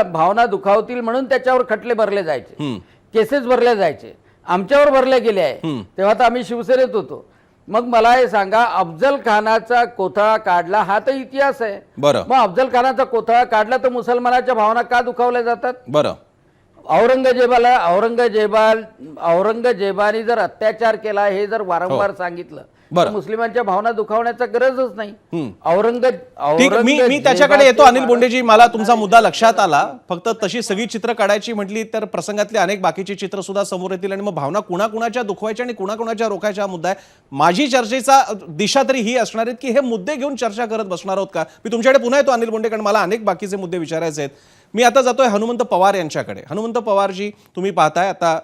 भावना दुखावतील म्हणून त्याच्यावर खटले भरले जायचे, केसेस भरल्या जायचे. आमच्यावर भरले गेले आहे, तेव्हा तर आम्ही शिवसेनेत होतो. मग मला हे सांगा, अफजल खानाचा कोथळा काढला हा तर इतिहास आहे. बरं. मग अफजल खानाचा कोथळा काढला तर मुसलमानाच्या भावना का दुखावल्या जातात? बरं. औरंगजेबाने जर अत्याचार केला हे जर वारंवार सांगितलं तर मुस्लिमांच्या भावना दुखावण्याचा गरजच नाही. मी त्याच्याकडे येतो. अनिल बोंडेजी, मला तुमचा मुद्दा लक्षात आला. फक्त तशी सगळी चित्र काढायची म्हटली तर प्रसंगातले अनेक बाकीची चित्र सुद्धा समोर येतील आणि मग भावना कुणाकुणाच्या दुखवायच्या आणि कुणाकुणाच्या रोखायचा हा मुद्दा आहे. माझी चर्चेचा दिशा तरी ही असणार आहे की हे मुद्दे घेऊन चर्चा करत बसणार आहोत का? मी तुमच्याकडे पुन्हा येतो अनिल बोंडे, कारण मला अनेक बाकीचे मुद्दे विचारायचे आहेत. मी आता जातोय हनुमंत पवार यांच्याकडे. हनुमंत पवारजी, तुम्ही पाहताय आता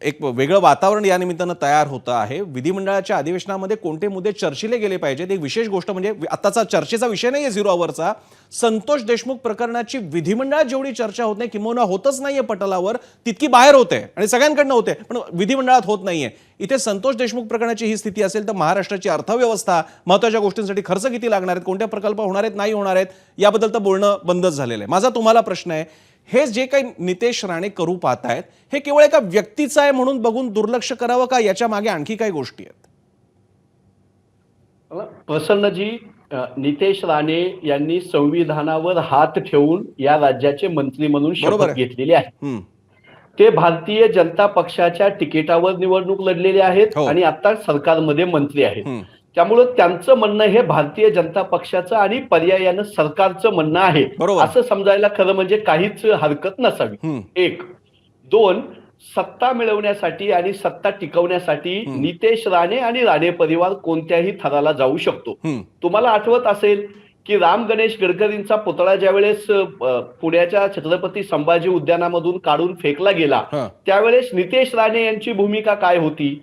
एक वेगळं वातावरण या निमित्तानं तयार होतं आहे. विधिमंडळाच्या अधिवेशनामध्ये कोणते मुद्दे चर्चिले गेले पाहिजेत, एक विशेष गोष्ट म्हणजे आताचा चर्चेचा विषय नाही आहे 0 आवरचा, संतोष देशमुख प्रकरणाची विधिमंडळात जेवढी चर्चा होत नाही, किंवा होतच नाहीये पटलावर, तितकी बाहेर होते आणि सगळ्यांकडनं होते, पण विधिमंडळात होत नाहीये. इथे संतोष देशमुख प्रकरणाची ही स्थिती असेल तर महाराष्ट्राची अर्थव्यवस्था, महत्त्वाच्या गोष्टींसाठी खर्च किती लागणार आहेत, कोणत्या प्रकल्प होणार आहेत, नाही होणार आहेत, याबद्दल तर बोलणं बंदच झालेलं आहे. माझा तुम्हाला प्रश्न आहे, हे जे काही नितेश राणे करू पाहतायत हे केवळ एका व्यक्तीचं आहे म्हणून बघून दुर्लक्ष करावं का याच्या मागे आणखी काही गोष्टी आहेत? प्रसन्नजी, नितेश राणे यांनी संविधानावर हात ठेवून या राज्याचे मंत्री म्हणून शपथ घेतलेली आहे. ते भारतीय जनता पक्षाच्या तिकिटावर निवडणूक लढलेले आहेत हो. आणि आता सरकारमध्ये मंत्री आहेत. त्यामुळं त्यांचं म्हणणं हे भारतीय जनता पक्षाचं आणि पर्यायानं सरकारचं म्हणणं आहे बरोबर. असं समजायला खरं म्हणजे काहीच हरकत नसावी. एक. दोन, सत्ता मिळवण्यासाठी आणि सत्ता टिकवण्यासाठी नितेश राणे आणि राणे परिवार कोणत्याही थराला जाऊ शकतो. तुम्हाला आठवत असेल की राम गणेश गडकरींचा पुतळा ज्यावेळेस पुण्याच्या छत्रपती संभाजी उद्यानामधून काढून फेकला गेला त्यावेळेस नितेश राणे यांची भूमिका काय होती,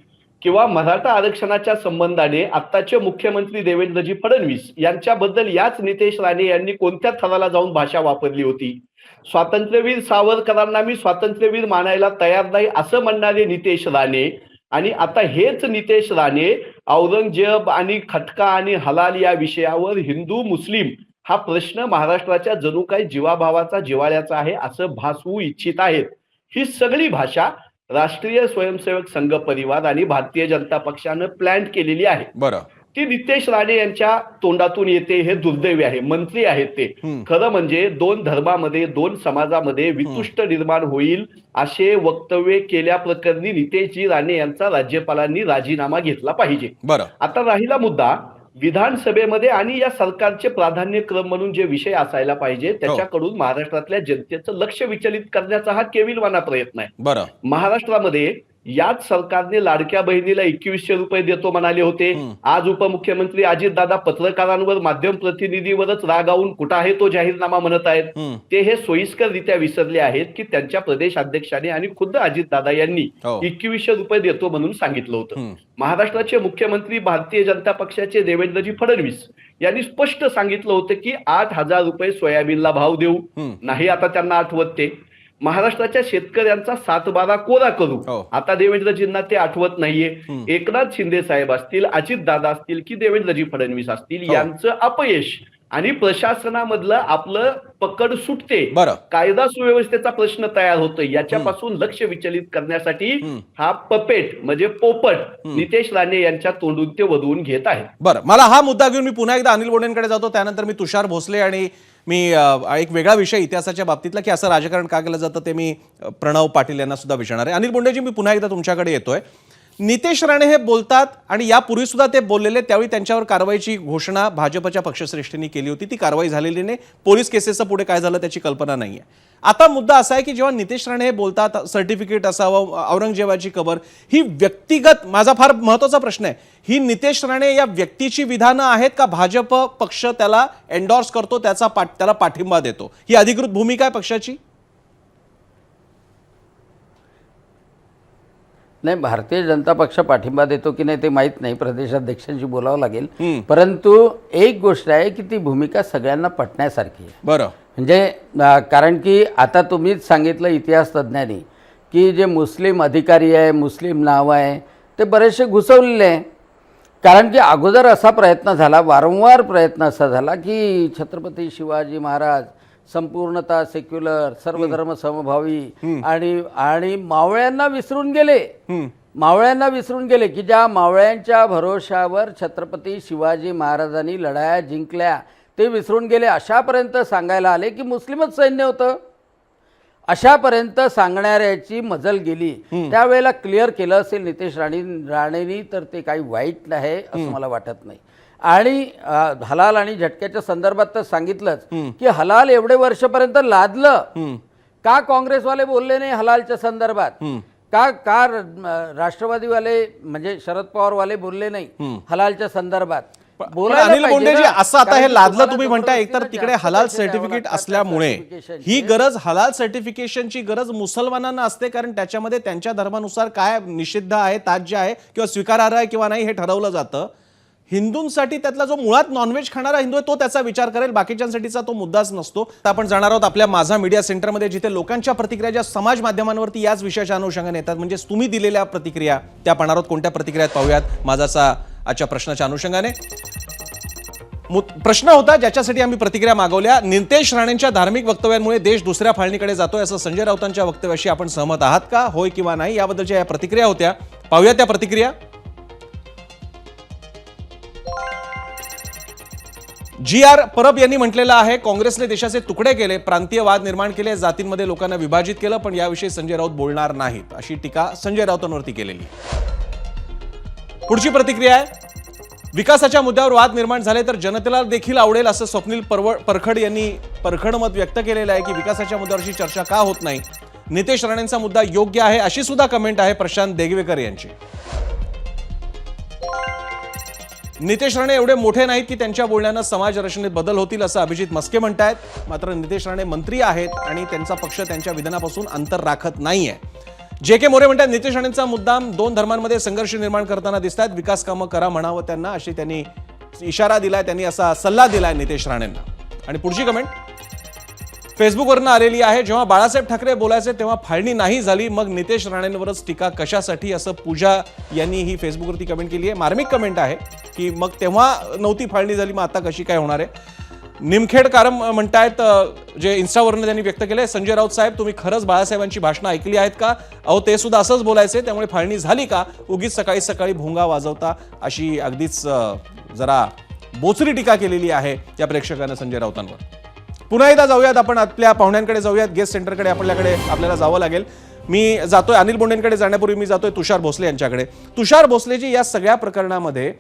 किंवा मराठा आरक्षणाच्या संबंधाने आत्ताचे मुख्यमंत्री देवेंद्रजी फडणवीस यांच्याबद्दल याच नितेश राणे यांनी कोणत्या थराला जाऊन भाषा वापरली होती. स्वातंत्र्यवीर सावरकरांना मी स्वातंत्र्यवीर मानायला तयार नाही असं म्हणणारे नितेश राणे आणि आता हेच नितेश राणे औरंगजेब आणि खटका आणि हलाल या विषयावर हिंदू मुस्लिम हा प्रश्न महाराष्ट्राच्या जणू काही जीवाभावाचा जिव्हाळ्याचा आहे असं भासवू इच्छित आहेत. ही सगळी भाषा राष्ट्रीय स्वयंसेवक संघ परिवार आणि भारतीय जनता पक्षानं प्लॅन केलेली आहे. बरं. ती नितेश राणे यांच्या तोंडातून येते हे दुर्दैवी आहे. मंत्री आहेत ते. खरं म्हणजे दोन धर्मामध्ये दोन समाजामध्ये वितुष्ट निर्माण होईल असे वक्तव्य केल्याप्रकरणी नितेशजी राणे यांचा राज्यपालांनी राजीनामा घेतला पाहिजे. बरं. आता राहिला मुद्दा विधानसभेमध्ये आणि या सरकारचे प्राधान्यक्रम म्हणून जे विषय असायला पाहिजे त्याच्याकडून महाराष्ट्रातल्या जनतेचं लक्ष विचलित करण्याचा हा केविलवाना प्रयत्न आहे. बरं. महाराष्ट्रामध्ये याच सरकारने लाडक्या बहिणीला 2100 रुपये देतो म्हणाले होते. आज उपमुख्यमंत्री अजितदादा पत्रकारांवर माध्यम प्रतिनिधीवरच रागावून कुठं आहे तो जाहीरनामा म्हणत आहेत. ते हे सोयीस्कररित्या विसरले आहेत की त्यांच्या प्रदेश अध्यक्षाने आणि खुद्द अजितदादा यांनी 2100 रुपये देतो म्हणून सांगितलं होतं. महाराष्ट्राचे मुख्यमंत्री भारतीय जनता पक्षाचे देवेंद्रजी फडणवीस यांनी स्पष्ट सांगितलं होतं की 8000 रुपये सोयाबीनला भाव देऊ. नाही आता त्यांना आठवत ते. महाराष्ट्राच्या शेतकऱ्यांचा 7/12 कोरा करू. आता देवेंद्रजींना ते आठवत नाहीये. एकनाथ शिंदे साहेब असतील, अजितदादा असतील की देवेंद्रजी फडणवीस असतील यांचं अपयश आणि प्रशासनामधलं आपलं पकड सुटते, कायदा सुव्यवस्थेचा प्रश्न तयार होतो याच्यापासून लक्ष विचलित करण्यासाठी हा पपेट म्हणजे पोपट नितेश राणे यांच्या तोंडून ते वधवून घेत आहे. बरं, मला हा मुद्दा घेऊन मी पुन्हा एकदा अनिल बोंडेंकडे जातो. त्यानंतर मी तुषार भोसले आणि मी एक वेगळा विषय इतिहासाच्या बाबतीतला की असं राजकारण का केलं जातं ते मी प्रणव पाटील यांना सुद्धा विचारणार आहे. अनिल बोंडेजी, मी पुन्हा एकदा तुमच्याकडे येतोय. नितेश राणे हे बोलतात आणि यापूर्वी सुद्धा ते बोललेले, त्यावेळी त्यांच्यावर कारवाईची घोषणा भाजपच्या पक्षश्रेष्ठींनी केली होती. ती कारवाई झालेली नाही. पोलीस केसेसचं पुढे काय झालं त्याची कल्पना नाहीये. आता मुद्दा असा आहे की जेव्हा नितेश राणे हे बोलतात सर्टिफिकेट असावं, औरंगजेबाची कबर, ही व्यक्तिगत, माझा फार महत्त्वाचा प्रश्न आहे, ही नितेश राणे या व्यक्तीची विधानं आहेत का भाजप पक्ष त्याला एन्डॉर्स करतो, त्याला पाठिंबा देतो? ही अधिकृत भूमिका आहे पक्षाची? नाही, भारतीय जनता पक्ष पाठिंबा देतो की नाही ते माहीत नाही, प्रदेशाध्यक्षांशी बोलावं लागेल. परंतु एक गोष्ट आहे की ती भूमिका सगळ्यांना पटण्यासारखी आहे. बरं. म्हणजे कारण की आता तुम्हीच सांगितलं इतिहास तज्ज्ञांनी की जे मुस्लिम अधिकारी आहे, मुस्लिम नाव आहे, ते बरेचसे घुसवलेले आहे. कारण की अगोदर असा प्रयत्न झाला, वारंवार प्रयत्न असा झाला की छत्रपती शिवाजी महाराज संपूर्णतः सेक्युलर, सर्वधर्म समभावी आणि मावळ्यांना विसरून गेले की ज्या मावळ्यांच्या भरोशावर छत्रपती शिवाजी महाराजांनी लढाया जिंकल्या ते विसरून गेले. अशापर्यंत सांगायला आले की मुस्लिमच सैन्य होतं. अशापर्यंत सांगणाऱ्याची मजल गेली. त्यावेळेला क्लिअर केलं असेल नितेश राणेंनी तर ते काही वाईट नाही असं मला वाटत नाही. आणि हलाल आणि झटक्याच्या संदर्भात तर सांगितलंच की हलाल एवढे वर्षपर्यंत लादलं का काँग्रेसवाले बोलले नाही हलालच्या संदर्भात, का राष्ट्रवादीवाले म्हणजे शरद पवारवाले बोलले नाही हलालच्या संदर्भात. अनिल बोंडेजी, असं आता हे लादलं तुम्ही म्हणताय, एकतर तिकडे हलाल सर्टिफिकेट असल्यामुळे ही गरज, हलाल सर्टिफिकेशनची गरज मुसलमानांना असते, कारण त्याच्यामध्ये त्यांच्या धर्मानुसार काय निषिद्ध आहे, ताज्य आहे किंवा स्वीकारार्ह आहे किंवा नाही हे ठरवलं जातं. हिंदूंसाठी त्यातला जो मुळात नॉनव्हेज खाणारा हिंदू आहे तो त्याचा विचार करेल, बाकीच्यांसाठीचा तो मुद्दाच नसतो. आपण जाणार आहोत आपल्या माझा मीडिया सेंटरमध्ये, जिथे लोकांच्या प्रतिक्रिया ज्या समाज माध्यमांवरती याच विषयाच्या अनुषंगाने येतात, म्हणजे तुम्ही दिलेल्या प्रतिक्रिया त्या पाहणार आहोत. कोणत्या प्रतिक्रिया पाहूयात माझाचा आजच्या प्रश्नाच्या अनुषंगाने. प्रश्न होता ज्याच्यासाठी आम्ही प्रतिक्रिया मागवल्या, नितेश राणेंच्या धार्मिक वक्तव्यांमुळे देश दुसऱ्या फाळणीकडे जातोय असं संजय राऊतांच्या वक्तव्याशी आपण सहमत आहात का, होय किंवा नाही, याबद्दलच्या या प्रतिक्रिया होत्या. पाहूया त्या प्रतिक्रिया. जी.आर. परब यांनी म्हटलेलं आहे, काँग्रेसने देशाचे तुकडे केले, प्रांतीय वाद निर्माण केले, जातींमध्ये लोकांना विभाजित केलं, पण याविषयी संजय राऊत बोलणार नाहीत, अशी टीका संजय राऊतांवरती केलेली. पुढची प्रतिक्रिया आहे, विकासाच्या मुद्द्यावर वाद निर्माण झाले तर जनतेला देखील आवडेल असं स्वप्नील परखड यांनी परखड मत व्यक्त केलेलं आहे की विकासाच्या मुद्द्यावरची चर्चा का होत नाही. नितेश राणेंचा मुद्दा योग्य आहे अशी सुद्धा कमेंट आहे प्रशांत देगवेकर यांची. नितेश राणे एवढे मोठे नाहीत की त्यांच्या बोलण्यानं समाज रचनेत बदल होतील असं अभिजित मस्के म्हणतायत. मात्र नितेश राणे मंत्री आहेत आणि त्यांचा पक्ष त्यांच्या विधानापासून अंतर राखत नाहीये. जे.के. मोरे म्हणतात नितेश राणेंचा मुद्दाम दोन धर्मांमध्ये संघर्ष निर्माण करताना दिसतात, विकास कामं करा म्हणावं त्यांना, अशी त्यांनी इशारा दिलाय, त्यांनी असा सल्ला दिलाय नितेश राणेंना. आणि पुढची कमेंट फेसबुकवरनं आलेली आहे, जेव्हा बाळासाहेब ठाकरे बोलायचे तेव्हा फाळणी नाही झाली, मग नितेश राणेंवरच टीका कशासाठी, असं पूजा यांनी ही फेसबुकवरती कमेंट केली आहे. मार्मिक कमेंट आहे की मग तेव्हा नव्हती फाळणी झाली, मग आता कशी काय होणार आहे. निमखेड कारम म्हणतायत, जे इन्स्टावरनं त्यांनी व्यक्त केलंय, संजय राऊत साहेब तुम्ही खरंच बाळासाहेबांची भाषणं ऐकली आहेत का? अहो ते सुद्धा असंच बोलायचे, त्यामुळे फाळणी झाली का? उगीच सकाळी सकाळी भोंगा वाजवता, अशी अगदीच जरा बोचरी टीका केलेली आहे या प्रेक्षकांना संजय राऊतांवर. पुन्हा एकदा जाऊयात आपण आपल्या पाहुण्यांकडे जाऊयात, गेस्ट सेंटरकडे आपल्याला जावं लागेल. मी जातोय अनिल बोंडेंकडे जाण्यापूर्वी मी जातोय तुषार भोसले यांच्याकडे. तुषार भोसलेजी, या सगळ्या प्रकरणामध्ये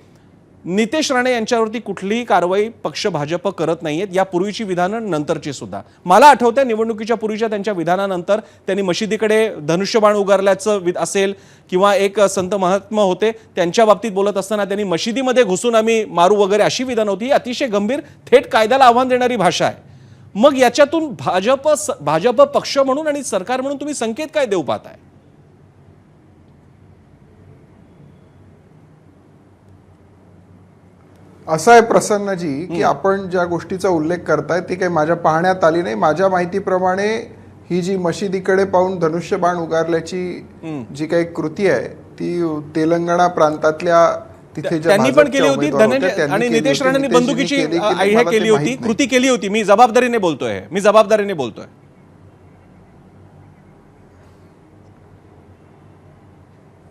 नितेश राणे यांच्यावरती कुठलीही कारवाई पक्ष भाजप करत नाहीयेत, यापूर्वीची विधानं नंतरची सुद्धा. मला आठवतंय निवडणुकीच्या पूर्वीच्या त्यांच्या विधानानंतर त्यांनी मशिदीकडे धनुष्यबाण उगारल्याचं असेल किंवा एक संत महात्मा होते त्यांच्या बाबतीत बोलत असताना त्यांनी मशिदीमध्ये घुसून आम्ही मारू वगैरे अशी विधानं होती. अतिशय गंभीर, थेट कायद्याला आव्हान देणारी भाषा आहे. मग याच्यातून भाजप पक्ष म्हणून आणि सरकार म्हणून तुम्ही संकेत काय देऊ पाहताय? असं आहे प्रसन्नजी की आपण ज्या गोष्टीचा उल्लेख करताय ती काही माझ्या पाहण्यात आली नाही. माझ्या माहितीप्रमाणे ही जी मशिदीकडे पाहून धनुष्यबाण उगारल्याची जी काही कृती आहे ती तेलंगणा प्रांतातल्या तिथे त्यांनी पण केली होती, धनंजय आणि नितेश राणेंनी बंदुकीची आयडिया केली होती, कृती केली होती. मी जबाबदारीने बोलतोय.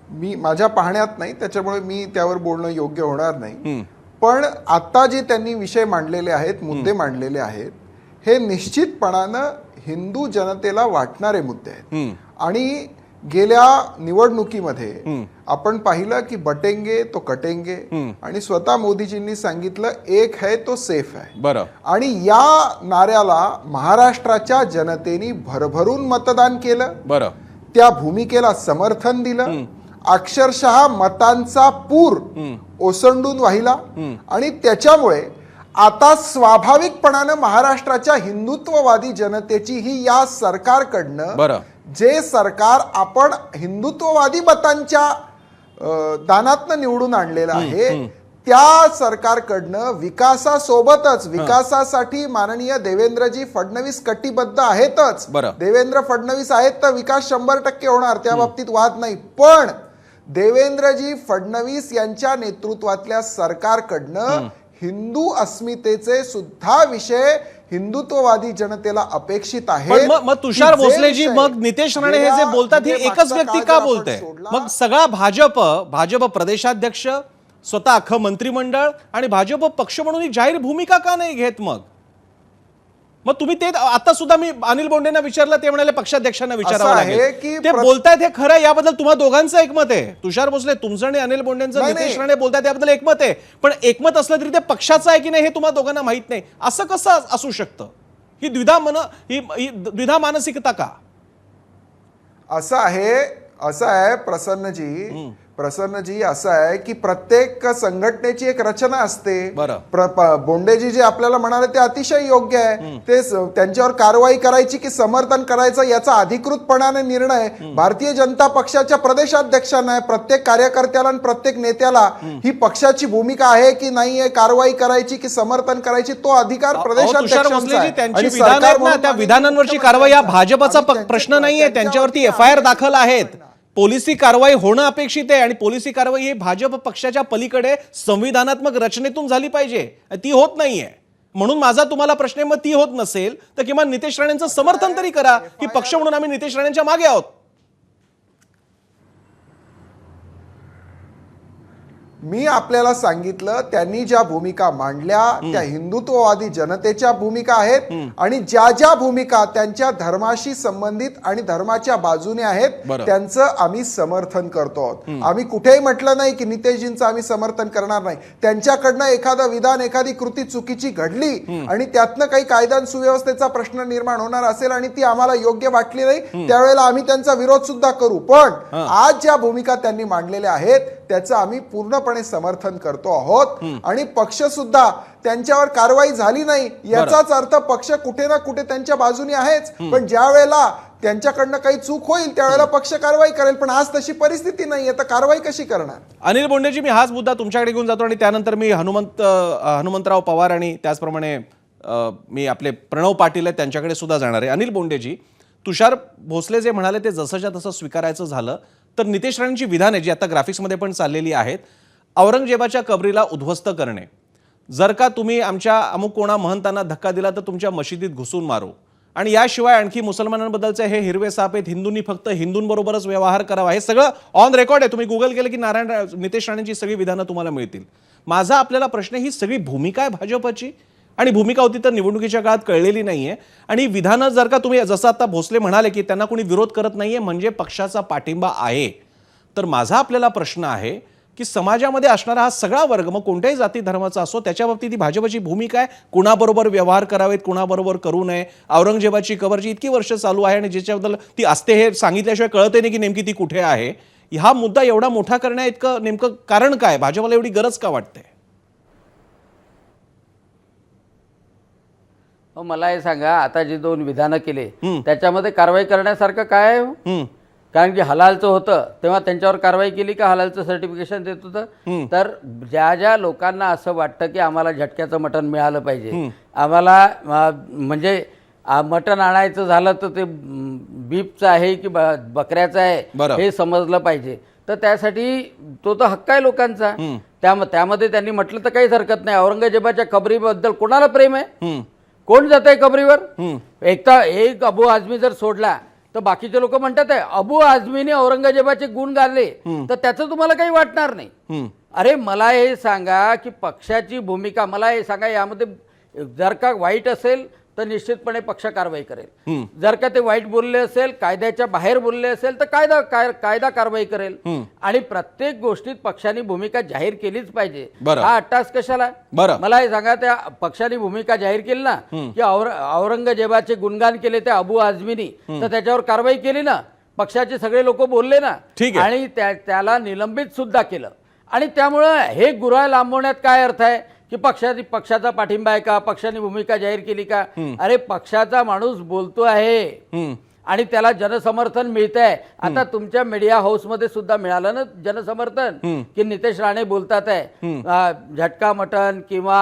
मी माझ्या पाहण्यात नाही, त्याच्यामुळे मी त्यावर बोलणं योग्य होणार नाही. पण आता जे त्यांनी विषय मांडलेले आहेत, मुद्दे मांडलेले आहेत, हे निश्चितपणानं हिंदू जनतेला वाटणारे मुद्दे आहेत. आणि गेल्या निवडणुकीमध्ये आपण पाहिलं की बटेंगे तो कटेंगे, आणि स्वतः मोदीजींनी सांगितलं एक है तो सेफ है. बरं. आणि या नाऱ्याला महाराष्ट्राच्या जनतेने भरभरून मतदान केलं. बरं. त्या भूमिकेला समर्थन दिलं. अक्षरशः मतांचा पूर ओसंडून वाहिला. आणि त्याच्यामुळे आता स्वाभाविकपणानं महाराष्ट्राच्या हिंदुत्ववादी जनतेची ही या सरकारकडनं, जे सरकार आपण हिंदुत्ववादी मतांच्या दानातनं निवडून आणलेलं आहे, त्या सरकारकडनं विकासासोबतच, विकासासाठी माननीय देवेंद्रजी फडणवीस कटिबद्ध आहेतच. देवेंद्र फडणवीस आहेत तर विकास 100% होणार, त्या बाबतीत वाद नाही. पण देवेंद्रजी फडणवीस यांच्या नेतृत्वातल्या सरकारकडनं हिंदू अस्मितेचे सुद्धा विषय हिंदुत्ववादी जनतेला अपेक्षित आहे. मग तुषार भोसलेजी, मग नितेश राणे हे जे बोलतात हे एकच व्यक्ती का बोलते? मग सगळा भाजप प्रदेशाध्यक्ष, स्वतः अख्खं मंत्रिमंडळ आणि भाजप पक्ष म्हणून ही जाहीर भूमिका का नाही घेत? मग तुम्ही ते आता सुद्धा मी अनिल बोंडेंना विचारलं, ते म्हणाले पक्षाध्यक्षांना विचारावं लागेल. ते बोलतायत हे खरं, याबद्दल तुम्हा दोघांचं एकमत आहे. तुषार भोसले तुमचं आणि अनिल बोंडेंचं, नितेश राणे बोलतायत त्याबद्दल एकमत आहे, पण एकमत असलं तरी ते पक्षाचं आहे की नाही हे तुम्हा दोघांना माहित नाही. असं कसं असू शकतं? ही द्विधा मानसिकता का? असं आहे प्रसन्नजी, असं आहे की प्रत्येक संघटनेची एक रचना असते. बोंडेजी जे आपल्याला म्हणाले ते अतिशय योग्य आहे. ते त्यांच्यावर कारवाई करायची की समर्थन करायचं याचा अधिकृतपणाने निर्णय भारतीय जनता पक्षाच्या प्रदेशाध्यक्षांना आहे. प्रत्येक कार्यकर्त्याला आणि प्रत्येक नेत्याला ही पक्षाची भूमिका आहे की नाहीये, कारवाई करायची की समर्थन करायची, तो अधिकार प्रदेशाध्यक्षांचा आहे. त्या विधानांवरची कारवाई हा भाजपचा प्रश्न नाहीये, त्यांच्यावरती FIR दाखल आहेत. पोलिसी कारवाई होणं अपेक्षित आहे आणि पोलिसी कारवाई ही भाजप पक्षाच्या पलीकडे संविधानात्मक रचनेतून झाली पाहिजे, ती होत नाहीये. म्हणून माझा तुम्हाला प्रश्न आहे, मग ती होत नसेल तर किमान नितेश राणेंचं समर्थन तरी करा की पक्ष म्हणून आम्ही नितेश राणेंच्या मागे आहोत. मी आपल्याला सांगितलं त्यांनी ज्या भूमिका मांडल्या त्या हिंदुत्ववादी जनतेच्या भूमिका आहेत आणि ज्या ज्या भूमिका त्यांच्या धर्माशी संबंधित आणि धर्माच्या बाजूने आहेत बरं. त्यांचं आम्ही समर्थन करतो आहोत. आम्ही कुठेही म्हटलं नाही की नितेशजींचं आम्ही समर्थन करणार नाही. त्यांच्याकडनं एखादं विधान एखादी कृती चुकीची घडली आणि त्यातनं काही कायदा आणि सुव्यवस्थेचा प्रश्न निर्माण होणार असेल आणि ती आम्हाला योग्य वाटली नाही त्यावेळेला आम्ही त्यांचा विरोध सुद्धा करू. पण आज ज्या भूमिका त्यांनी मांडलेल्या आहेत त्याचं आम्ही पूर्णपणे समर्थन करतो आहोत आणि पक्ष सुद्धा त्यांच्यावर कारवाई झाली नाही याचाच अर्थ पक्ष कुठे ना कुठे त्यांच्या बाजूने आहेच. पण ज्या वेळेला त्यांच्याकडनं काही चूक होईल त्यावेळेला पक्ष कारवाई करेल. पण आज तशी परिस्थिती नाहीये तर कारवाई कशी करणार? अनिल बोंडेजी, मी हाच मुद्दा तुमच्याकडे घेऊन जातो आणि त्यानंतर मी हनुमंतराव पवार आणि त्याचप्रमाणे मी आपले प्रणव पाटील आहेत त्यांच्याकडे सुद्धा जाणार आहे. अनिल बोंडेजी, तुषार भोसले जे म्हणाले ते जसंच्या तसं स्वीकारायचं झालं तर नितेश राणेंची विधाने जी आता ग्राफिक्समध्ये पण चाललेली आहेत, औरंगजेबाच्या कबरीला उद्ध्वस्त करणे, जर का तुम्ही आमच्या अमुक कोणा महंतांना धक्का दिला तर तुमच्या मशिदीत घुसून मारू, आणि याशिवाय आणखी मुसलमानांबद्दलचे हे हिरवे साप आहेत, हिंदूंनी फक्त हिंदूंबरोबरच व्यवहार करावा, हे सगळं ऑन रेकॉर्ड आहे. तुम्ही गुगल केलं की नितेश राणेंची सगळी विधानं तुम्हाला मिळतील. माझा आपल्याला प्रश्न, ही सगळी भूमिका आहे भाजपची आणि भूमिका होती तर निवडणुकीच्या काळात कळलेली नाहीये. आणि विधानं जर का तुम्ही जसं आता भोसले म्हणाले की त्यांना कोणी विरोध करत नाहीये म्हणजे पक्षाचा पाठिंबा आहे, तर माझा आपल्याला प्रश्न आहे की समाजामध्ये असणारा हा सगळा वर्ग, मग कोणत्याही जाती धर्माचा असो, त्याच्या बाबतीत ही भाजपची भूमिका आहे. कुणाबरोबर व्यवहार करावेत, कुणाबरोबर करू नये. औरंगजेबाची कबरची इतकी वर्ष चालू आहे आणि ज्याच्याबद्दल ती असते हे सांगितल्याशिवाय कळतही नाही की नेमकी ती कुठे आहे. हा मुद्दा एवढा मोठा करण्या इतकं नेमकं कारण काय? भाजपला एवढी गरज का वाटते? मला हे सांगा, आता जी 2 विधानं केले त्याच्यामध्ये कारवाई करण्यासारखं काय आहे? कारण की हलालचं होतं तेव्हा त्यांच्यावर कारवाई केली का? हलालचं सर्टिफिकेशन देत होतं. तर ज्या ज्या लोकांना असं वाटतं की आम्हाला झटक्याचं मटण मिळालं पाहिजे, आम्हाला म्हणजे मटण आणायचं झालं तर ते बीफचं आहे की बकऱ्याचं आहे हे समजलं पाहिजे, तर त्यासाठी तो तर हक्क आहे लोकांचा. त्यामध्ये त्यांनी म्हटलं तर काहीच हरकत नाही. औरंगजेबाच्या कबरीबद्दल कोणाला प्रेम आहे? कोण जात आहे कबरीवर? एक अबू आझमी जर सोडला तर बाकीचे लोक म्हणतात आहे अबू आझमीने औरंगजेबाचे गुण गाले, तर त्याचं तुम्हाला काही वाटणार नाही. अरे मला हे सांगा की पक्षाची भूमिका, मला हे सांगा यामध्ये जर का वाईट असेल तर निश्चितपणे पक्ष कारवाई करेल. जर का ते वाईट बोलले असेल, कायद्याच्या बाहेर बोलले असेल तर कायदा कारवाई करेल. आणि प्रत्येक गोष्टीत पक्षाने भूमिका जाहीर केलीच पाहिजे. हा अट्टास कशाला? मला हे सांगा, त्या पक्षाने भूमिका जाहीर केली ना की औरंगजेबाचे गुणगान केले त्या अबू आझमीनी, तर त्याच्यावर कारवाई केली ना, पक्षाचे सगळे लोक बोलले ना, आणि त्याला निलंबित सुद्धा केलं. आणि त्यामुळं हे गुऱ्हाळ लांबवण्यात काय अर्थ आहे की पक्षाचा पाठिंबा आहे का, पक्षाने भूमिका जाहीर केली का? अरे पक्षाचा माणूस बोलतो आहे आणि त्याला जनसमर्थन मिळतंय. आता तुमच्या मीडिया हाऊसमध्ये सुद्धा मिळालं ना जनसमर्थन की नितेश राणे बोलतात आहे झटका मटण किंवा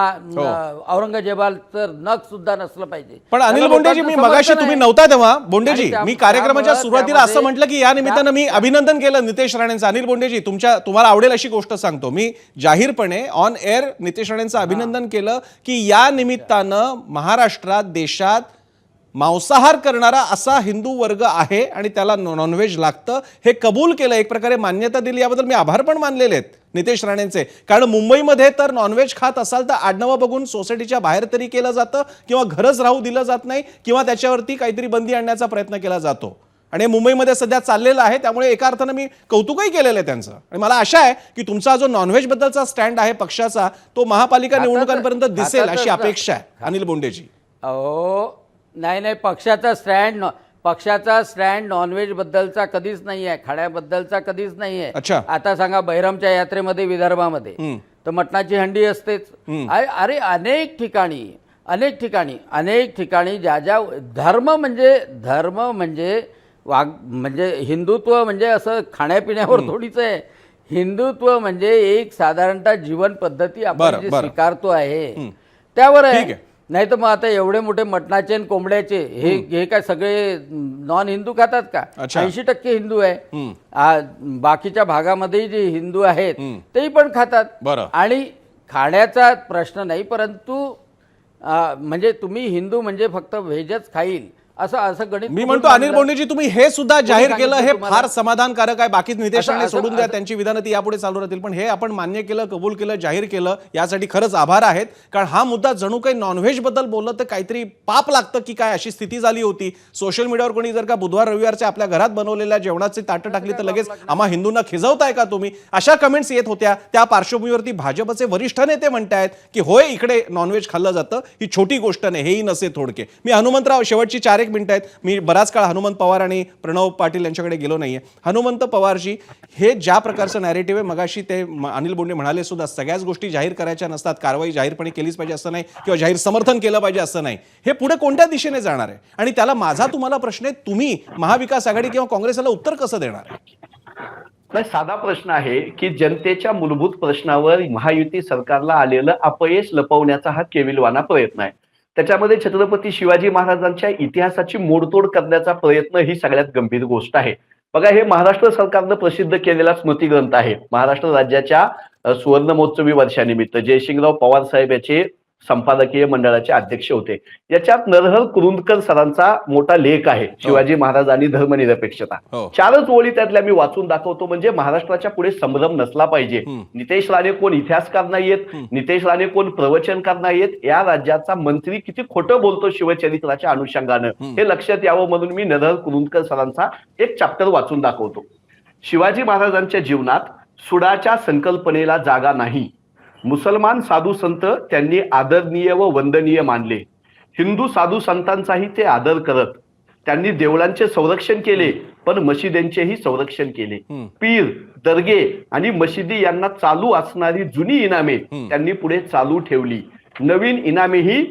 औरंगजेबाचं नख सुद्धा नसलं पाहिजे. पण अनिल बोंडेजी, मी मगाशी तुम्ही नव्हता तेव्हा बोंडेजी, मी कार्यक्रमाच्या सुरुवातीला असं म्हटलं की या निमित्तानं मी अभिनंदन केलं नितेश राणेंचं. अनिल बोंडेजी, तुम्हाला आवडेल अशी गोष्ट सांगतो, मी जाहीरपणे ऑन एअर नितेश राणेंचं अभिनंदन केलं की या निमित्तानं महाराष्ट्रात, देशात मांसाहार करणारा असा हिंदू वर्ग आहे आणि त्याला नॉनव्हेज लागतं हे कबूल केलं, एक प्रकारे मान्यता दिली. याबद्दल मी आभार पण मानलेले आहेत नितेश राणेंचे. कारण मुंबईमध्ये तर नॉनव्हेज खात असाल तर आडनावं बघून सोसायटीच्या बाहेर तरी केलं जातं किंवा घरच राहू दिलं जात नाही किंवा त्याच्यावरती काहीतरी बंदी आणण्याचा प्रयत्न केला जातो. आणि मुंबईमध्ये सध्या चाललेलं आहे, त्यामुळे एका अर्थानं मी कौतुकही केलेलं आहे त्यांचं. आणि मला आशा आहे की तुमचा जो नॉनव्हेज बद्दलचा स्टँड आहे पक्षाचा तो महापालिका निवडणुकांपर्यंत दिसेल अशी अपेक्षा आहे. अनिल बोंडेजी, नाही, पक्षाचा स्टँड नॉनव्हेज बद्दलचा कधीच नाही आहे, खाण्याबद्दलचा कधीच नाही आहे. आता सांगा, बहिरमच्या यात्रेमध्ये विदर्भामध्ये तर मटणाची हंडी असतेच. अरे अनेक ठिकाणी ज्या ज्या धर्म म्हणजे हिंदुत्व म्हणजे असं खाण्यापिण्यावर थोडीच आहे. हिंदुत्व म्हणजे एक साधारणतः जीवन पद्धती आपण जे स्वीकारतो आहे त्यावर आहे. नाही तर मग आता एवढे मोठे मटणाचे आणि कोंबड्याचे हे काय सगळे नॉन हिंदू खातात का? 80% हिंदू आहे. बाकीच्या भागामध्ये जे हिंदू आहेत तेही पण खातात. आणि खाण्याचा प्रश्न नाही, परंतु म्हणजे तुम्ही हिंदू म्हणजे फक्त व्हेजच खाईल असं गणित मी म्हणतो अनिल बोंडेजी तुम्ही हे सुद्धा जाहीर केलं हे सांगितलं फार समाधानकारक आहे. बाकी नितेश असं- राणे असं- सोडून द्या, त्यांची विधानं ती यापुढे चालू राहतील, पण हे आपण मान्य केलं, कबूल केलं, जाहीर केलं, यासाठी खरंच आभार आहेत. कारण हा मुद्दा जणू काही नॉनव्हेज बद्दल बोललं तर काहीतरी पाप लागतं की काय, अशी स्थिती झाली होती. सोशल मीडियावर कोणी जर का बुधवार रविवारच्या आपल्या घरात बनवलेल्या जेवणाची ताटं टाकली तर लगेच आम्हा हिंदूंना खिजवताय का तुम्ही, अशा कमेंट्स येत होत्या. त्या पार्श्वभूमीवरती भाजपचे वरिष्ठ नेते म्हणतायत की होय इकडे नॉनव्हेज खाल्लं जातं, ही छोटी गोष्ट नाही, हेही नसे थोडके. मी हनुमंतराव, शेवटची 4-1 मिनिटं आहेत, मी बराच काळ हनुमंत पवार आणि प्रणव पाटील यांच्याकडे गेलो नाहीये. हनुमंत पवारजी, हे ज्या प्रकारचं नॅरेटिव्ह आहे, मगाशी ते अनिल बोंडे म्हणाले सुद्धा, सगळ्याच गोष्टी जाहीर करायच्या नसतात, कारवाई जाहीरपणे केलीच पाहिजे असं नाही, किंवा जाहीर समर्थन केलं पाहिजे असं नाही. हे पुढे कोणत्या दिशेने जाणार आहे, आणि त्याला माझा तुम्हाला प्रश्न आहे, तुम्ही महाविकास आघाडी किंवा काँग्रेसला उत्तर कसं देणार आहे? नाही, साधा प्रश्न आहे की जनतेच्या मूलभूत प्रश्नावर महायुती सरकारला आलेलं अपयश लपवण्याचा हा केविलवाना प्रयत्न आहे. त्याच्यामध्ये छत्रपती शिवाजी महाराजांच्या इतिहासाची मोडतोड करण्याचा प्रयत्न ही सगळ्यात गंभीर गोष्ट आहे. बघा, हे महाराष्ट्र सरकारनं प्रसिद्ध केलेला स्मृतिग्रंथ आहे. महाराष्ट्र राज्याच्या सुवर्ण महोत्सवी वर्षानिमित्त जयसिंगराव पवार साहेब याचे संपादकीय मंडळाचे अध्यक्ष होते. याच्यात नरहर कुरुंदकर सरांचा मोठा लेख आहे, शिवाजी महाराज आणि धर्मनिरपेक्षता. 4च ओळी त्यातल्या मी वाचून दाखवतो, म्हणजे महाराष्ट्राच्या पुढे संभ्रम नसला पाहिजे. नितेश राणे कोण इतिहासकार नाहीयेत, नितेश राणे कोण प्रवचनकार नाहीयेत, या राज्याचा मंत्री किती खोटं बोलतो शिवचरित्राच्या अनुषंगानं हे लक्षात यावं म्हणून मी नरहर कुरुंदकर सरांचा एक चॅप्टर वाचून दाखवतो. शिवाजी महाराजांच्या जीवनात सुडाच्या संकल्पनेला जागा नाही. मुसलमान साधू संत त्यांनी आदरणीय व वंदनीय मानले. हिंदू साधू संतांचाही ते आदर करत. त्यांनी देवळांचे संरक्षण केले, पण मशिदींचेही संरक्षण केले. पीर, दर्गे आणि मशिदी यांना चालू असणारी जुनी इनामे त्यांनी पुढे चालू ठेवली. नवीन इनामेही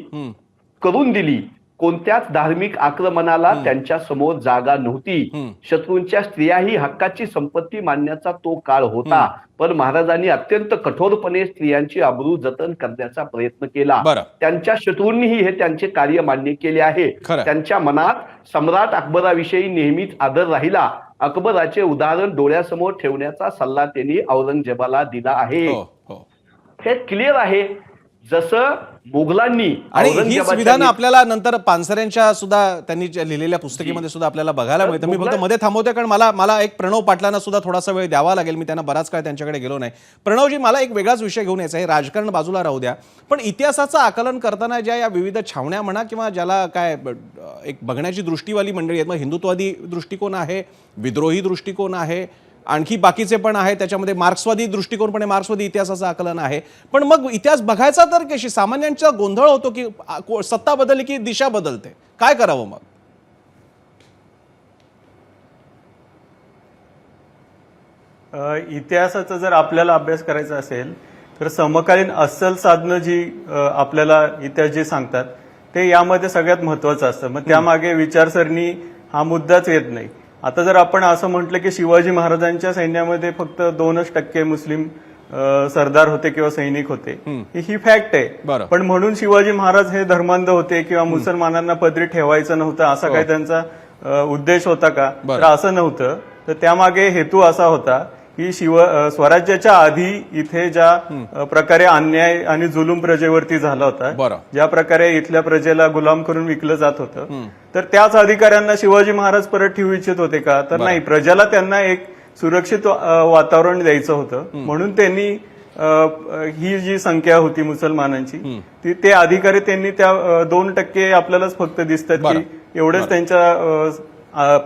करून दिली. कोणत्याच धार्मिक आक्रमणाला त्यांच्या समोर जागा नव्हती. शत्रूंच्या स्त्रियाही हक्काची संपत्ती मानण्याचा तो काळ होता, पण महाराजांनी अत्यंत कठोरपणे स्त्रियांची अब्रू जतन करण्याचा प्रयत्न केला. त्यांच्या शत्रूंनीही हे त्यांचे कार्य मान्य केले आहे. त्यांच्या मनात सम्राट अकबराविषयी नेहमीच आदर राहिला. अकबराचे उदाहरण डोळ्यासमोर ठेवण्याचा सल्ला त्यांनी औरंगजेबाला दिला आहे. हे क्लिअर आहे. जसं मुघलांनी आणि हीच विधानं आपल्याला नंतर पानसरेंच्या सुद्धा त्यांनी लिहिलेल्या पुस्तकीमध्ये सुद्धा आपल्याला बघायला मिळतं. मी फक्त मध्ये थांबवते कारण मला एक प्रणव पाटलांना सुद्धा थोडासा वेळ द्यावा लागेल. मी त्यांना बराच काळ त्यांच्याकडे गेलो नाही. प्रणवजी, मला एक वेगळाच विषय घेऊन यायचा आहे. राजकारण बाजूला राहू द्या, पण इतिहासाचं आकलन करताना ज्या या विविध छावण्या म्हणा किंवा ज्याला काय एक बघण्याची दृष्टीवाली मंडळी आहेत, मग हिंदुत्ववादी दृष्टिकोन आहे, विद्रोही दृष्टिकोन आहे, आणखी बाकीचे पण आहे, त्याच्यामध्ये मार्क्सवादी दृष्टिकोन पण आहे, मार्क्सवादी इतिहासाचं आकलन आहे. पण मग इतिहास बघायचा तर कशी? सामान्यांचा गोंधळ होतो की सत्ता बदलली की दिशा बदलते, काय करावं मग? इतिहासाचा जर आपल्याला अभ्यास करायचा असेल तर समकालीन अस्सल साधनं जी आपल्याला इतिहास जे सांगतात ते यामध्ये सगळ्यात महत्वाचं असतं. मग त्यामागे विचारसरणी हा मुद्दाच येत नाही. आता जर आपण असं म्हटलं की शिवाजी महाराजांच्या सैन्यामध्ये फक्त 2% मुस्लिम सरदार होते किंवा सैनिक होते, ही फॅक्ट आहे. पण म्हणून शिवाजी महाराज हे धर्मांध होते किंवा मुसलमानांना पदरी ठेवायचं नव्हतं असा काही त्यांचा उद्देश होता का? तर असं नव्हतं. तर त्यामागे हेतू असा होता की स्वराज्याच्या आधी इथे ज्या प्रकारे अन्याय आणि जुलूम प्रजेवरती झाला होता, ज्या प्रकारे इथल्या प्रजेला गुलाम करून विकलं जात होतं, तर त्याच अधिकाऱ्यांना शिवाजी महाराज परत ठेवू इच्छित होते का? तर नाही. प्रजेला त्यांना एक सुरक्षित वातावरण द्यायचं होतं, म्हणून त्यांनी ही जी संख्या होती मुसलमानांची ते अधिकारी त्यांनी त्या 2% आपल्यालाच फक्त दिसतात की एवढंच त्यांच्या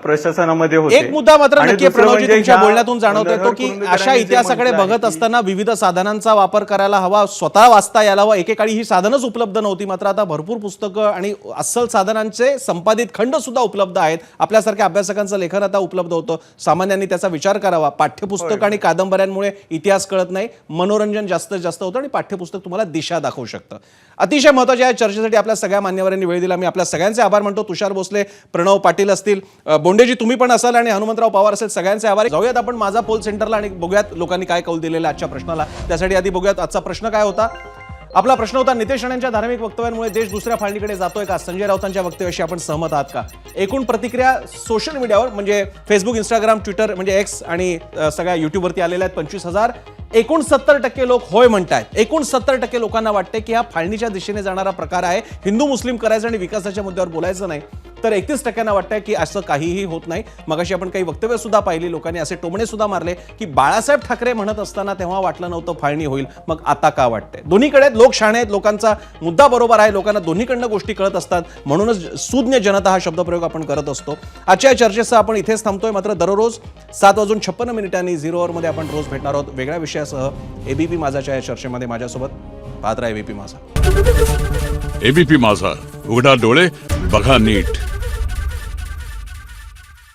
प्रशासनामध्ये होते. एक मुद्दा मात्र नक्की प्रणवजी तुमच्या बोलण्यातून जाणवता येतो की अशा इतिहासाकडे बघत असताना विविध साधनांचा वापर करायला हवा, स्वतः वाचता यायला हवा. एकेकाळी ही साधनच उपलब्ध नव्हती, मात्र आता भरपूर पुस्तकं आणि अस्सल साधनांचे संपादित खंड सुद्धा उपलब्ध आहेत. आपल्यासारख्या अभ्यासकांचं लेखन आता उपलब्ध होतं. सामान्यांनी त्याचा विचार करावा. पाठ्यपुस्तक आणि कादंबऱ्यांमुळे इतिहास कळत नाही, मनोरंजन जास्तीत जास्त होतं आणि पाठ्यपुस्तक तुम्हाला दिशा दाखवू शकतं. अतिशय महत्त्वाच्या या चर्चेसाठी आपल्या सगळ्या मान्यवरांनी वेळ दिला. मी आपल्या सगळ्यांचे आभार मानतो. तुषार भोसले, प्रणव पाटील असतील, बोंडेजी तुम्ही पण असाल आणि हनुमंतराव पवार असेल, सगळ्यांचे आभार. जाऊयात आपण माझा पोल सेंटरला आणि बघूयात लोकांनी काय कौल दिलेला आजच्या प्रश्नाला. त्यासाठी आधी बघूयात आजचा प्रश्न काय होता. आपला प्रश्न होता, नितेश राणेंच्या धार्मिक वक्तव्यांमुळे देश दुसऱ्या फाळणीकडे जातोय का? संजय राऊतांच्या वक्तव्याशी आपण सहमत आहात का? एकूण प्रतिक्रिया सोशल मीडियावर म्हणजे फेसबुक, इंस्टाग्राम, ट्विटर म्हणजे एक्स आणि सगळ्या युट्यूबवरती आलेल्या आहेत 25,000. 69% लोक होय म्हणतायत. 69% लोकांना वाटते की हा फाळणीच्या दिशेने जाणारा प्रकार आहे. हिंदू मुस्लिम करायचं आणि विकासाच्या मुद्द्यावर बोलायचं नाही. तर 31% वाटतंय की असं काहीही होत नाही. मगाशी आपण काही वक्तव्य सुद्धा पाहिली, लोकांनी असे टोमणे सुद्धा मारले की बाळासाहेब ठाकरे म्हणत असताना तेव्हा वाटलं नव्हतं फाळणी होईल, मग आता का वाटतंय? दोन्हीकडे लोक शाणे आहेत, लोकांचा मुद्दा बरोबर आहे, लोकांना दोन्हीकडनं गोष्टी कळत असतात, म्हणूनच सुज्ञ जनता हा शब्दप्रयोग आपण करत असतो. आजच्या चर्चेसह आपण इथेच थांबतोय. मात्र दररोज 7:56 झिरो अवरमध्ये आपण रोज भेटणार आहोत वेगळ्या विषयासह. एबीपी माझाच्या या चर्चेमध्ये माझ्यासोबत पाहत राहा एबीपी माझा. एबीपी माझा, उघडा डोळे बघा नीट.